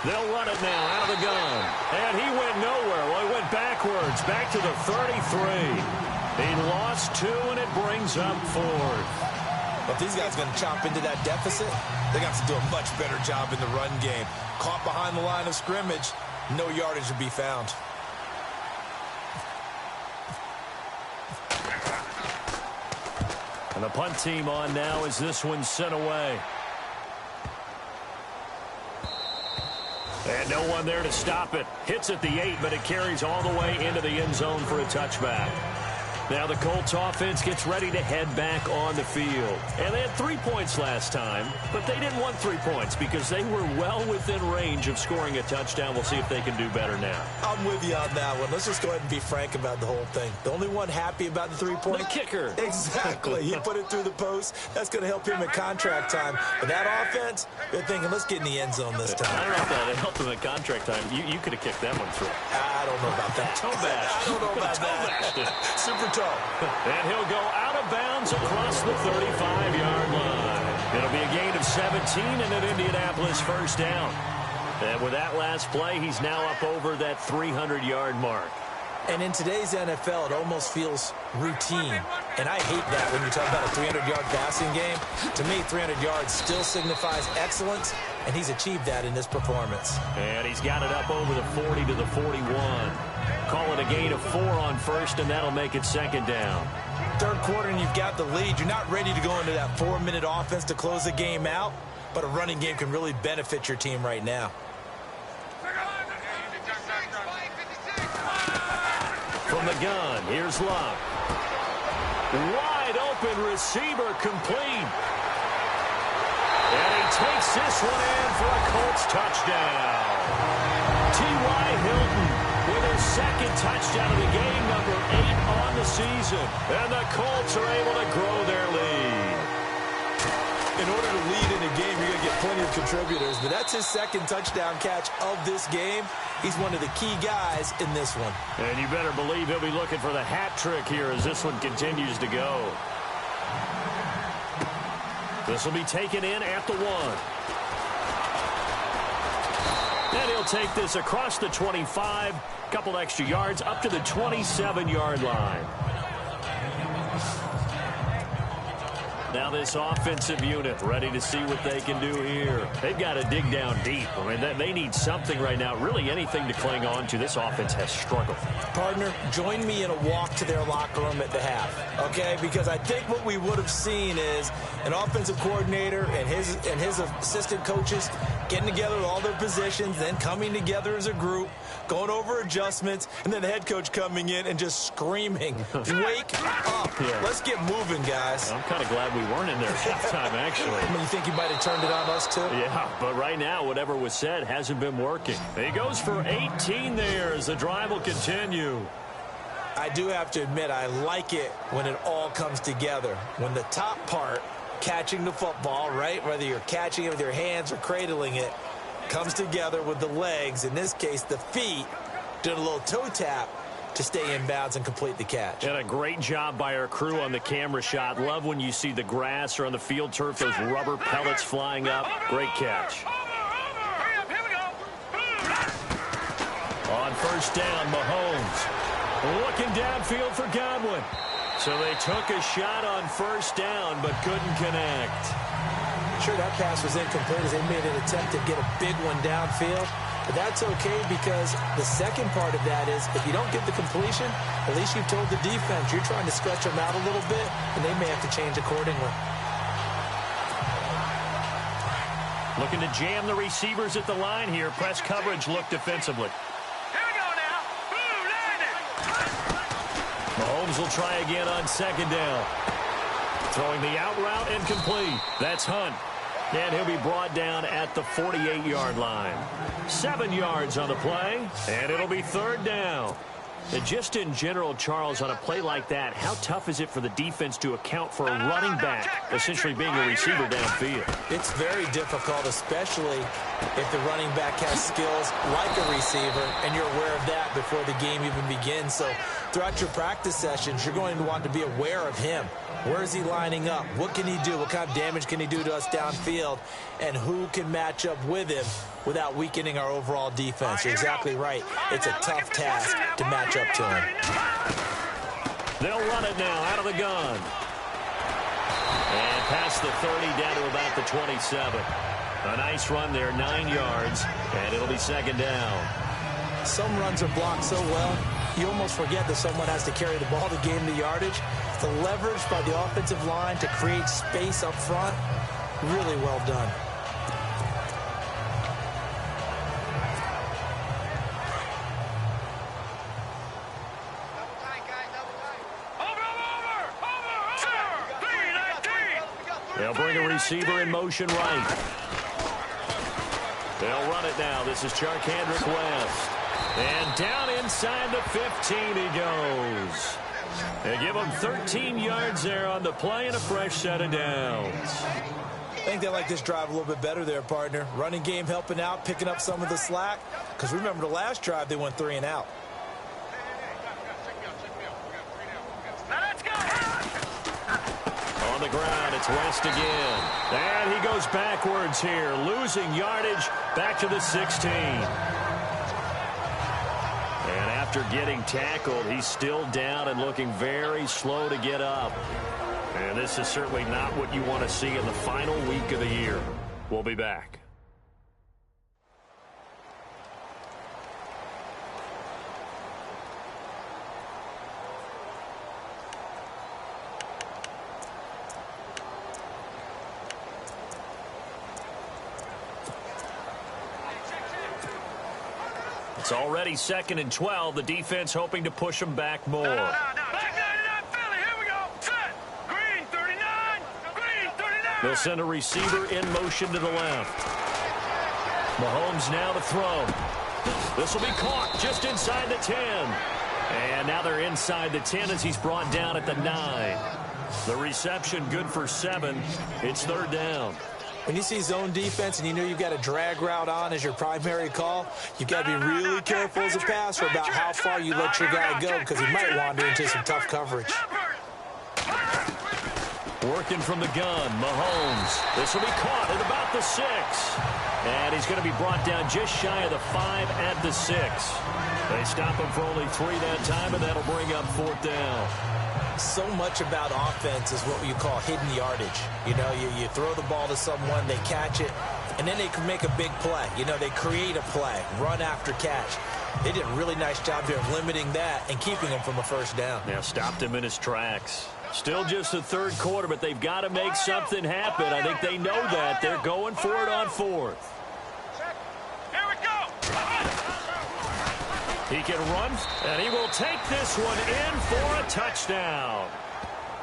They'll run it now out of the gun. And he went nowhere. Well, he went backwards, back to the 33. He lost 2, and it brings up 4th. But these guys are going to chop into that deficit. They're going to have to do a much better job in the run game. Caught behind the line of scrimmage, no yardage to be found. And the punt team on now as this one's sent away. And no one there to stop it. Hits at the 8, but it carries all the way into the end zone for a touchback. Now the Colts offense gets ready to head back on the field. And they had 3 points last time, but they didn't want 3 points because they were well within range of scoring a touchdown. We'll see if they can do better now. I'm with you on that one. Let's just go ahead and be frank about the whole thing. The only one happy about the 3-point? The kicker. Exactly. He put it through the post. That's going to help him at contract time. But that offense, they're thinking, let's get in the end zone this time. I don't know if that helped him at contract time. You could have kicked that one through. I don't know about that. Toe bash. I don't know about that. Super toe. And he'll go out of bounds across the 35-yard line. It'll be a gain of 17 and an Indianapolis first down. And with that last play, he's now up over that 300-yard mark. And in today's NFL, it almost feels routine. And I hate that when you talk about a 300-yard passing game. To me, 300 yards still signifies excellence, and he's achieved that in this performance. And he's got it up over the 40 to the 41. Call it a gain of 4 on first, and that'll make it second down. Third quarter, and you've got the lead. You're not ready to go into that 4-minute offense to close the game out, but a running game can really benefit your team right now. From the gun, here's Luck. Wide open receiver complete. And he takes this one in for a Colts touchdown. T.Y. Hilton with his second touchdown of the game, number 8 on the season. And the Colts are able to grow their lead. In order to lead in a game, you're going to get plenty of contributors, but that's his second touchdown catch of this game. He's one of the key guys in this one. And you better believe he'll be looking for the hat trick here as this one continues to go. This will be taken in at the 1. And he'll take this across the 25, couple extra yards up to the 27-yard line. Now this offensive unit ready to see what they can do here. They've got to dig down deep. I mean, they need something right now, really anything to cling on to. This offense has struggled. Partner, join me in a walk to their locker room at the half, okay? Because I think what we would have seen is an offensive coordinator and his assistant coaches getting together with all their positions, then coming together as a group, going over adjustments, and then the head coach coming in and just screaming, wake up. Yeah. Let's get moving, guys. I'm kind of glad we weren't in there at halftime, actually. I mean, you think he might have turned it on us, too? Yeah, but right now, whatever was said hasn't been working. He goes for 18 there as the drive will continue. I do have to admit, I like it when it all comes together. When the top part, catching the football, right, whether you're catching it with your hands or cradling it, comes together with the legs, in this case the feet, did a little toe tap to stay in bounds and complete the catch. And a great job by our crew on the camera shot. Love when you see the grass or on the field turf, those rubber pellets flying up. Great catch. On first down, Mahomes looking downfield for Godwin. So they took a shot on first down but couldn't connect. Sure, that pass was incomplete as they made an attempt to get a big one downfield. But that's okay because the second part of that is if you don't get the completion, at least you've told the defense you're trying to stretch them out a little bit, and they may have to change accordingly. Looking to jam the receivers at the line here. Press coverage look defensively. Here we go now. Boom, landed. Mahomes will try again on second down. Throwing the out route incomplete. That's Hunt. And he'll be brought down at the 48-yard line. 7 yards on the play, and it'll be third down. And just in general, Charles, on a play like that, how tough is it for the defense to account for a running back essentially being a receiver downfield? It's very difficult, especially if the running back has skills like a receiver, and you're aware of that before the game even begins. So throughout your practice sessions, you're going to want to be aware of him. Where is he lining up? What can he do? What kind of damage can he do to us downfield? And who can match up with him without weakening our overall defense? You're exactly right. It's a tough task to match up to him. They'll run it now out of the gun. And past the 30 down to about the 27. A nice run there, 9 yards, and it'll be second down. Some runs are blocked so well, you almost forget that someone has to carry the ball to gain the yardage. The leverage by the offensive line to create space up front, really well done. They'll bring a receiver in motion right. They'll run it now. This is Charkandrick West. And down inside the 15 he goes. They give him 13 yards there on the play and a fresh set of downs. I think they like this drive a little bit better there, partner. Running game helping out, picking up some of the slack. Because remember the last drive, they went 3 and out. On the ground, it's West again. And he goes backwards here, losing yardage back to the 16. And after getting tackled, he's still down and looking very slow to get up. And this is certainly not what you want to see in the final week of the year. We'll be back. It's already 2nd and 12. The defense hoping to push them back more. Back 99, Philly. Here we go. Set. Green 39. Green 39. They'll send a receiver in motion to the left. Mahomes now to throw. This will be caught just inside the 10. And now they're inside the 10 as he's brought down at the 9. The reception good for 7. It's third down. When you see zone defense and you know you've got a drag route on as your primary call, you've got to be really careful as a passer about how far you let your guy go because he might wander into some tough coverage. Working from the gun, Mahomes. This will be caught at about the 6. And he's going to be brought down just shy of the 5 at the 6. They stop him for only 3 that time, and that'll bring up 4th down. So much about offense is what you call hidden yardage. You know, you throw the ball to someone, they catch it, and then they can make a big play. You know, they create a play, run after catch. They did a really nice job there of limiting that and keeping him from a first down. Yeah, stopped him in his tracks. Still just the third quarter, but they've got to make something happen. I think they know that. They're going for it on 4th. He can run, and he will take this one in for a touchdown.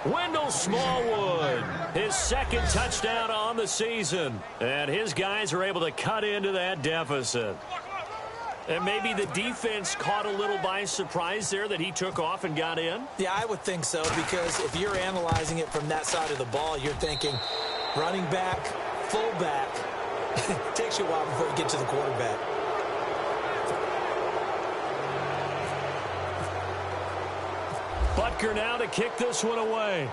Wendell Smallwood, his second touchdown on the season. And his guys are able to cut into that deficit. And maybe the defense caught a little by surprise there that he took off and got in? Yeah, I would think so, because if you're analyzing it from that side of the ball, you're thinking running back, fullback. It takes you a while before you get to the quarterback. Butker now to kick this one away.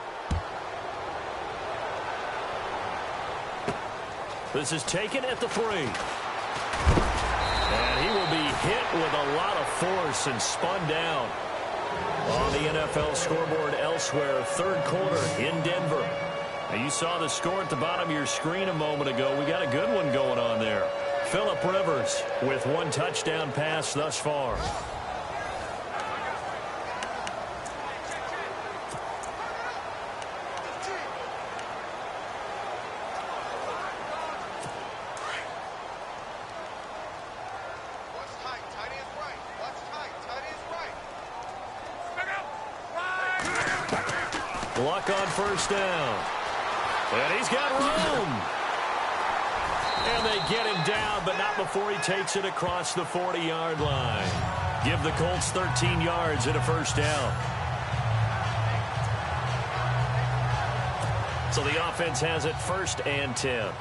This is taken at the 3. And he will be hit with a lot of force and spun down. On the NFL scoreboard elsewhere, third quarter in Denver. Now you saw the score at the bottom of your screen a moment ago. We got a good one going on there. Phillip Rivers with 1 touchdown pass thus far. Luck on first down. And he's got room. And they get him down, but not before he takes it across the 40-yard line. Give the Colts 13 yards and a first down. So the offense has it 1st and 10.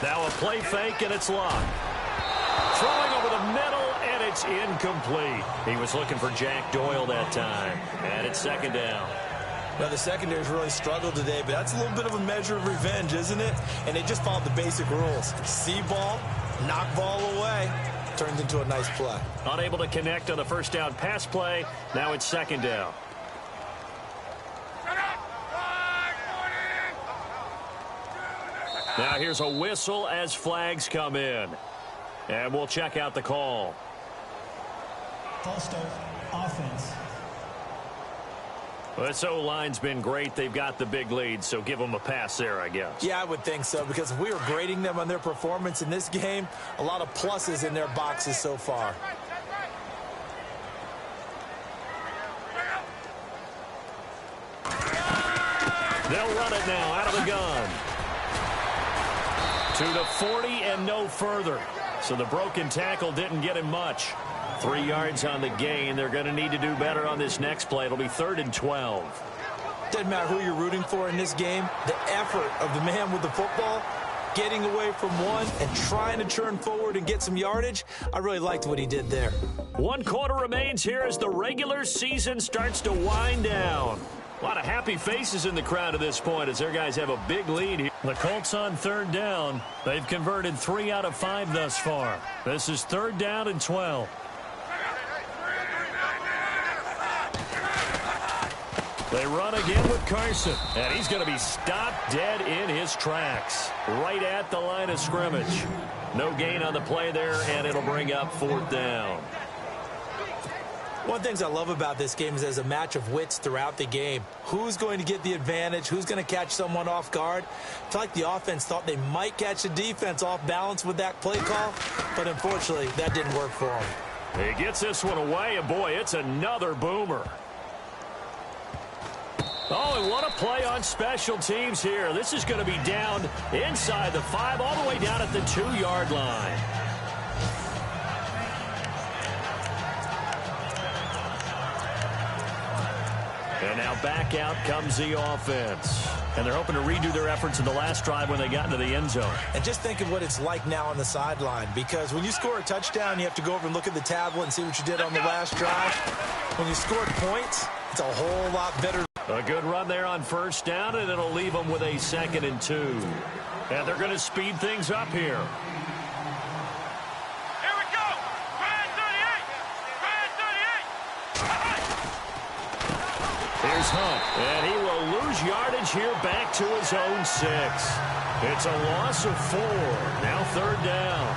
Now a play fake, and it's locked. Throwing over the middle, and it's incomplete. He was looking for Jack Doyle that time, and it's 2nd down. Now, the secondary's really struggled today, but that's a little bit of a measure of revenge, isn't it? And they just followed the basic rules. See ball, knock ball away. Turned into a nice play. Unable to connect on the first down pass play. Now it's 2nd down. Now here's a whistle as flags come in. And we'll check out the call. False start, offense. Well, this O-line's been great. They've got the big lead, so give them a pass there, I guess. Yeah, I would think so, because if we were grading them on their performance in this game, a lot of pluses in their boxes so far. They'll run it now out of the gun. To the 40 and no further. So the broken tackle didn't get him much. 3 yards on the gain. They're going to need to do better on this next play. It'll be 3rd and 12. Doesn't matter who you're rooting for in this game. The effort of the man with the football, getting away from one and trying to turn forward and get some yardage, I really liked what he did there. 1 quarter remains here as the regular season starts to wind down. A lot of happy faces in the crowd at this point as their guys have a big lead here. The Colts on 3rd down. They've converted 3 out of 5 thus far. This is 3rd down and 12. They run again with Carson, and he's going to be stopped dead in his tracks, right at the line of scrimmage. No gain on the play there, and it'll bring up 4th down. One of the things I love about this game is there's a match of wits throughout the game. Who's going to get the advantage? Who's going to catch someone off guard? I feel like the offense thought they might catch the defense off balance with that play call, but unfortunately, that didn't work for them. He gets this one away, and boy, it's another boomer. Oh, and what a play on special teams here. This is going to be down inside the 5, all the way down at the 2-yard line. And now back out comes the offense. And they're hoping to redo their efforts in the last drive when they got into the end zone. And just think of what it's like now on the sideline, because when you score a touchdown, you have to go over and look at the tablet and see what you did on the last drive. When you scored points, it's a whole lot better. A good run there on first down, and it'll leave them with a 2nd and 2. And they're going to speed things up here. Here we go. Grand 38. Here's Hunt, and he will lose yardage here back to his own 6. It's a loss of 4. Now 3rd down.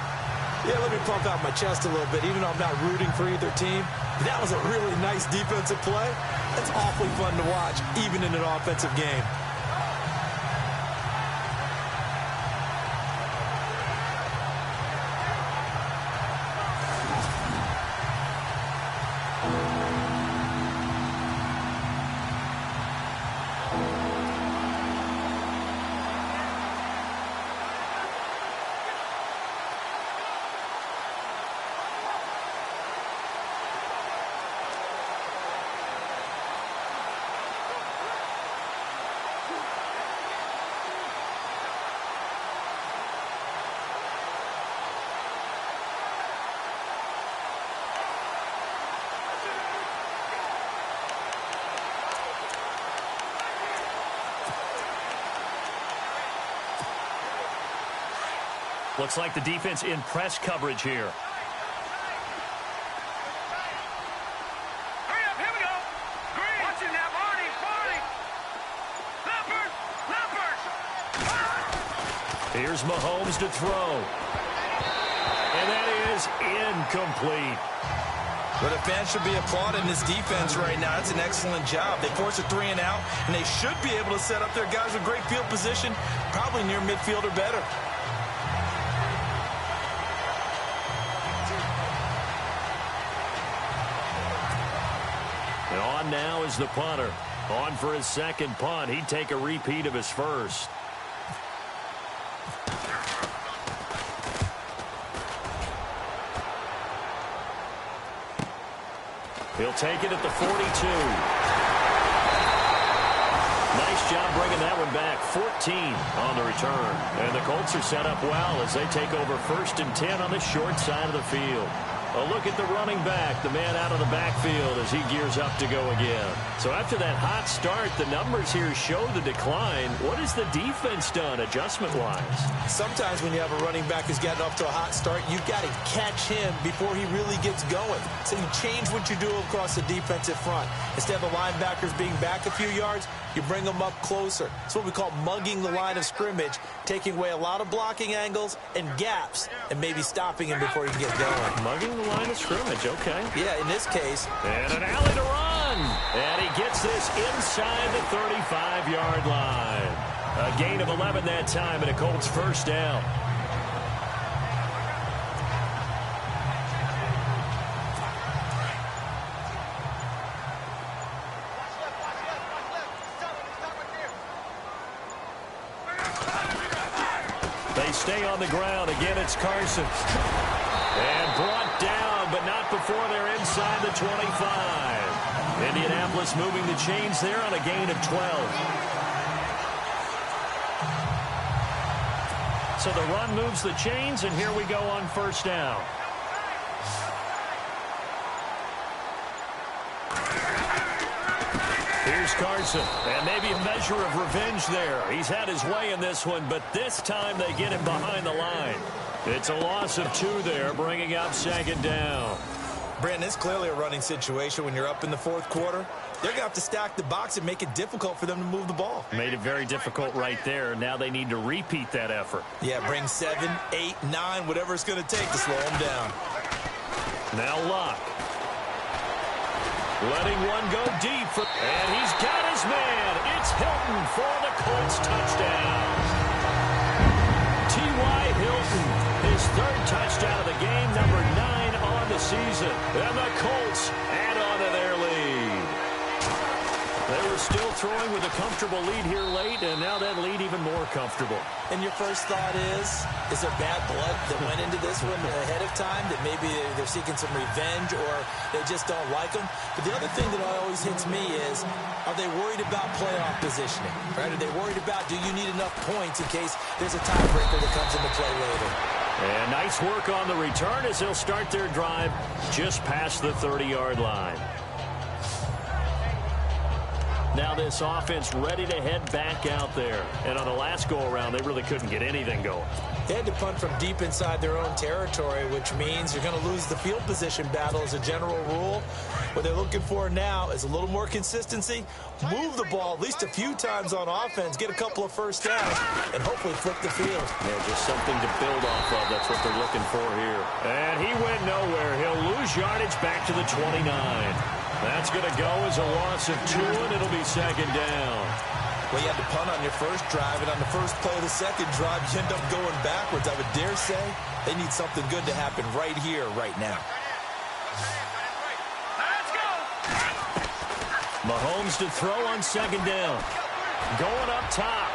Yeah, let me pump out my chest a little bit, even though I'm not rooting for either team. That was a really nice defensive play. That's awfully fun to watch, even in an offensive game. Looks like the defense in press coverage here. Hurry up, here we go. Green. Watching that, Marty. Leopard. Here's Mahomes to throw. And that is incomplete. But the fans should be applauding this defense right now. That's an excellent job. They force a 3 and out, and they should be able to set up their guys with great field position, probably near midfield or better. And on now is the punter. On for his second punt. He'd take a repeat of his first. He'll take it at the 42. Nice job bringing that one back. 14 on the return. And the Colts are set up well as they take over 1st and 10 on the short side of the field. A look at the running back, the man out of the backfield as he gears up to go again. So after that hot start, the numbers here show the decline. What has the defense done adjustment-wise? Sometimes when you have a running back who's gotten off to a hot start, you've got to catch him before he really gets going. So you change what you do across the defensive front. Instead of the linebackers being back a few yards, you bring them up closer. It's what we call mugging the line of scrimmage, taking away a lot of blocking angles and gaps, and maybe stopping him before he can get going. Mugging the line of scrimmage, okay. Yeah, in this case. And an alley to run. And he gets this inside the 35-yard line. A gain of 11 that time, and a Colts first down. They stay on the ground. Again, it's Carson. And brought down, but not before they're inside the 25. Indianapolis moving the chains there on a gain of 12. So the run moves the chains, and here we go on first down. Here's Carson, and maybe a measure of revenge there. He's had his way in this one, but this time they get him behind the line. It's a loss of 2 there, bringing up second down. Brandon, it's clearly a running situation when you're up in the 4th quarter. They're going to have to stack the box and make it difficult for them to move the ball. Made it very difficult right there. Now they need to repeat that effort. Yeah, bring 7, 8, 9, whatever it's going to take to slow them down. Now Locke. Letting one go deep. And he's got his man. It's Hilton for the Colts touchdown. T.Y. Hilton, his 3rd touchdown of the game, number 9 on the season. And the Colts add on to their lead. They were still throwing with a comfortable lead here late, and now that lead even more comfortable. And your first thought is there bad blood that went into this one ahead of time, that maybe they're seeking some revenge or they just don't like them? But the other thing that always hits me is, are they worried about playoff positioning? Right? Are they worried about, do you need enough points in case there's a tiebreaker that comes into play later? And nice work on the return as they'll start their drive just past the 30-yard line. Now this offense ready to head back out there. And on the last go-around, they really couldn't get anything going. They had to punt from deep inside their own territory, which means you're going to lose the field position battle as a general rule. What they're looking for now is a little more consistency, move the ball at least a few times on offense, get a couple of first downs, and hopefully flip the field. Yeah, just something to build off of. That's what they're looking for here. And he went nowhere. He'll lose yardage back to the 29. That's going to go as a loss of 2, and it'll be second down. Well, you had to punt on your first drive, and on the first play of the second drive, you end up going backwards. I would dare say they need something good to happen right here, right now. Let's go. Mahomes to throw on second down. Going up top.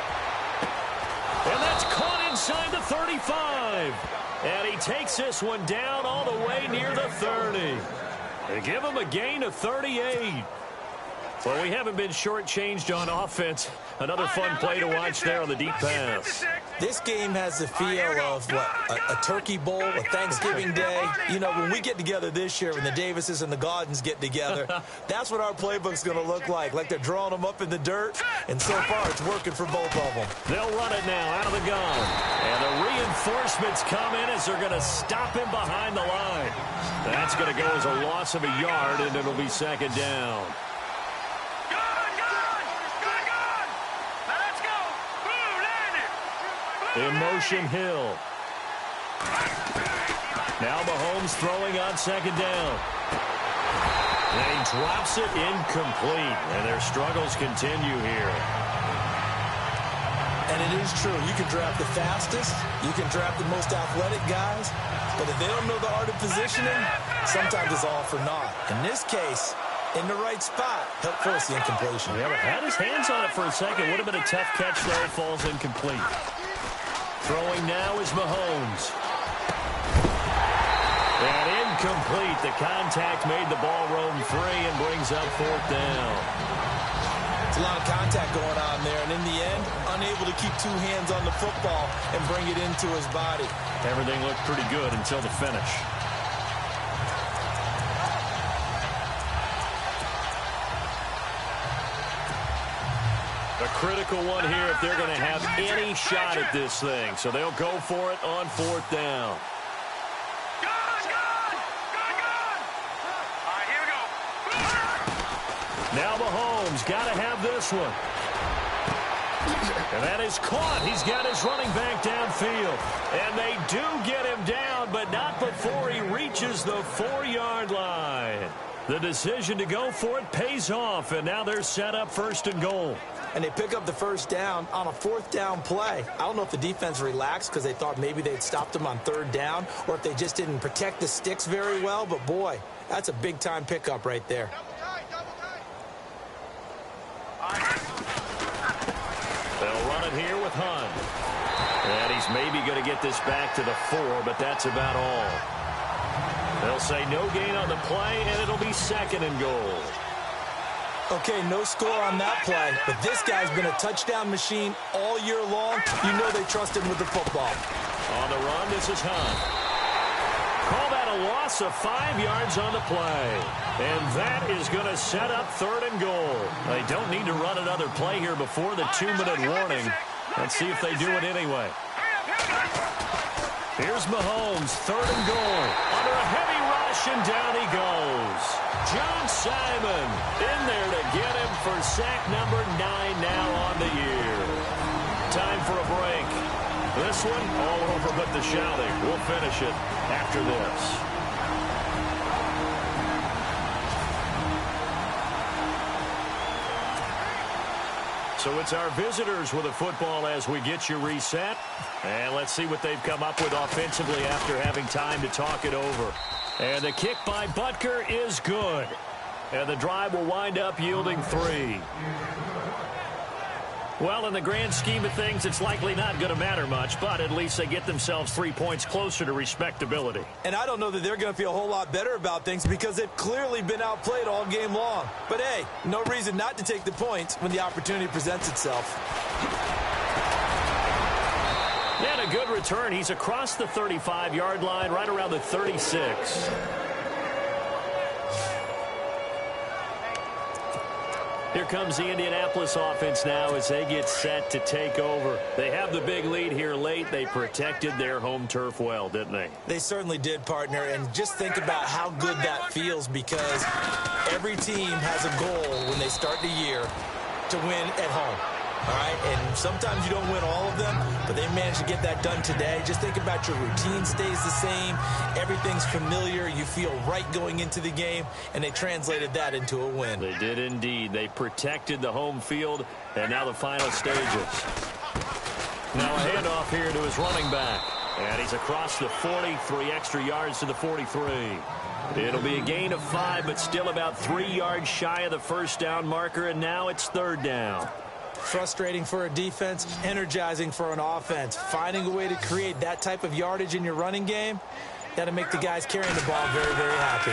And that's caught inside the 35. And he takes this one down all the way near the 30. They give him a gain of 38. Well, we haven't been shortchanged on offense. Another fun play to watch there on the deep pass. This game has the feel of, a turkey bowl, a Thanksgiving day. You know, when we get together this year, when the Davises and the Gaudens get together, that's what our playbook's going to look like they're drawing them up in the dirt, and so far it's working for both of them. They'll run it now out of the gun. And the reinforcements come in as they're going to stop him behind the line. That's going to go as a loss of a yard, and it'll be second down. In motion, Hill. Now Mahomes throwing on second down. And he drops it incomplete. And their struggles continue here. And it is true. You can draft the fastest. You can draft the most athletic guys. But if they don't know the art of positioning, sometimes it's all for naught. In this case, in the right spot, helped force the incompletion. Yeah, but had his hands on it for a second. Would have been a tough catch, though. Falls incomplete. Throwing now is Mahomes. And incomplete. The contact made the ball roam free and brings up fourth down. It's a lot of contact going on there, and in the end, unable to keep two hands on the football and bring it into his body. Everything looked pretty good until the finish. A critical one here if they're going to have any shot at this thing. So they'll go for it on fourth down. Now Mahomes got to have this one. And that is caught. He's got his running back downfield. And they do get him down, but not before he reaches the 4-yard line. The decision to go for it pays off, and now they're set up first and goal. And they pick up the first down on a fourth down play. I don't know if the defense relaxed because they thought maybe they'd stopped them on third down or if they just didn't protect the sticks very well. But, boy, that's a big-time pickup right there. They'll run it here with Hunt. And he's maybe going to get this back to the 4, but that's about all. They'll say no gain on the play, and it'll be second and goal. Okay, no score on that play, but this guy's been a touchdown machine all year long. You know they trust him with the football. On the run, this is Hunt. Call that a loss of 5 yards on the play. And that is going to set up third and goal. They don't need to run another play here before the 2-minute warning. Let's see if they do it anyway. Here's Mahomes, third and goal. Under a heavy rush, and down he goes. John Simon in there to get him for sack number 9 now on the year. Time for a break. This one all over but the shouting. We'll finish it after this. So it's our visitors with a football as we get you reset. And let's see what they've come up with offensively after having time to talk it over. And the kick by Butker is good. And the drive will wind up yielding 3. Well, in the grand scheme of things, it's likely not going to matter much, but at least they get themselves 3 points closer to respectability. And I don't know that they're going to feel a whole lot better about things because they've clearly been outplayed all game long. But, hey, no reason not to take the points when the opportunity presents itself. And a good return. He's across the 35-yard line, right around the 36. Here comes the Indianapolis offense now as they get set to take over. They have the big lead here late. They protected their home turf well, didn't they? They certainly did, partner. And just think about how good that feels because every team has a goal when they start the year to win at home. All right, and sometimes you don't win all of them, but they managed to get that done today. Just think about your routine stays the same. Everything's familiar. You feel right going into the game, and they translated that into a win. They did indeed. They protected the home field, and now the final stages. Now a handoff here to his running back, and he's across the 40, 3 extra yards to the 43. It'll be a gain of 5, but still about 3 yards shy of the first down marker, and now it's third down. Frustrating for a defense, energizing for an offense. Finding a way to create that type of yardage in your running game, that'll make the guys carrying the ball very, very happy.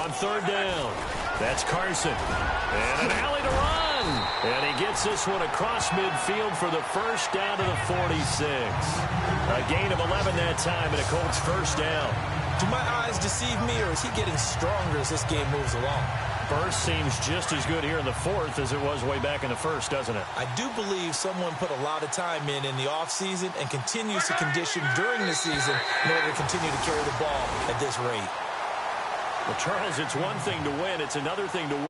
On third down, that's Carson. And an alley to run. And he gets this one across midfield for the first down to the 46. A gain of 11 that time, and a Colts first down. Do my eyes deceive me, or is he getting stronger as this game moves along? Burst seems just as good here in the fourth as it was way back in the first, doesn't it? I do believe someone put a lot of time in the offseason and continues to condition during the season in order to continue to carry the ball at this rate. Well, Charles, it's one thing to win. It's another thing to win.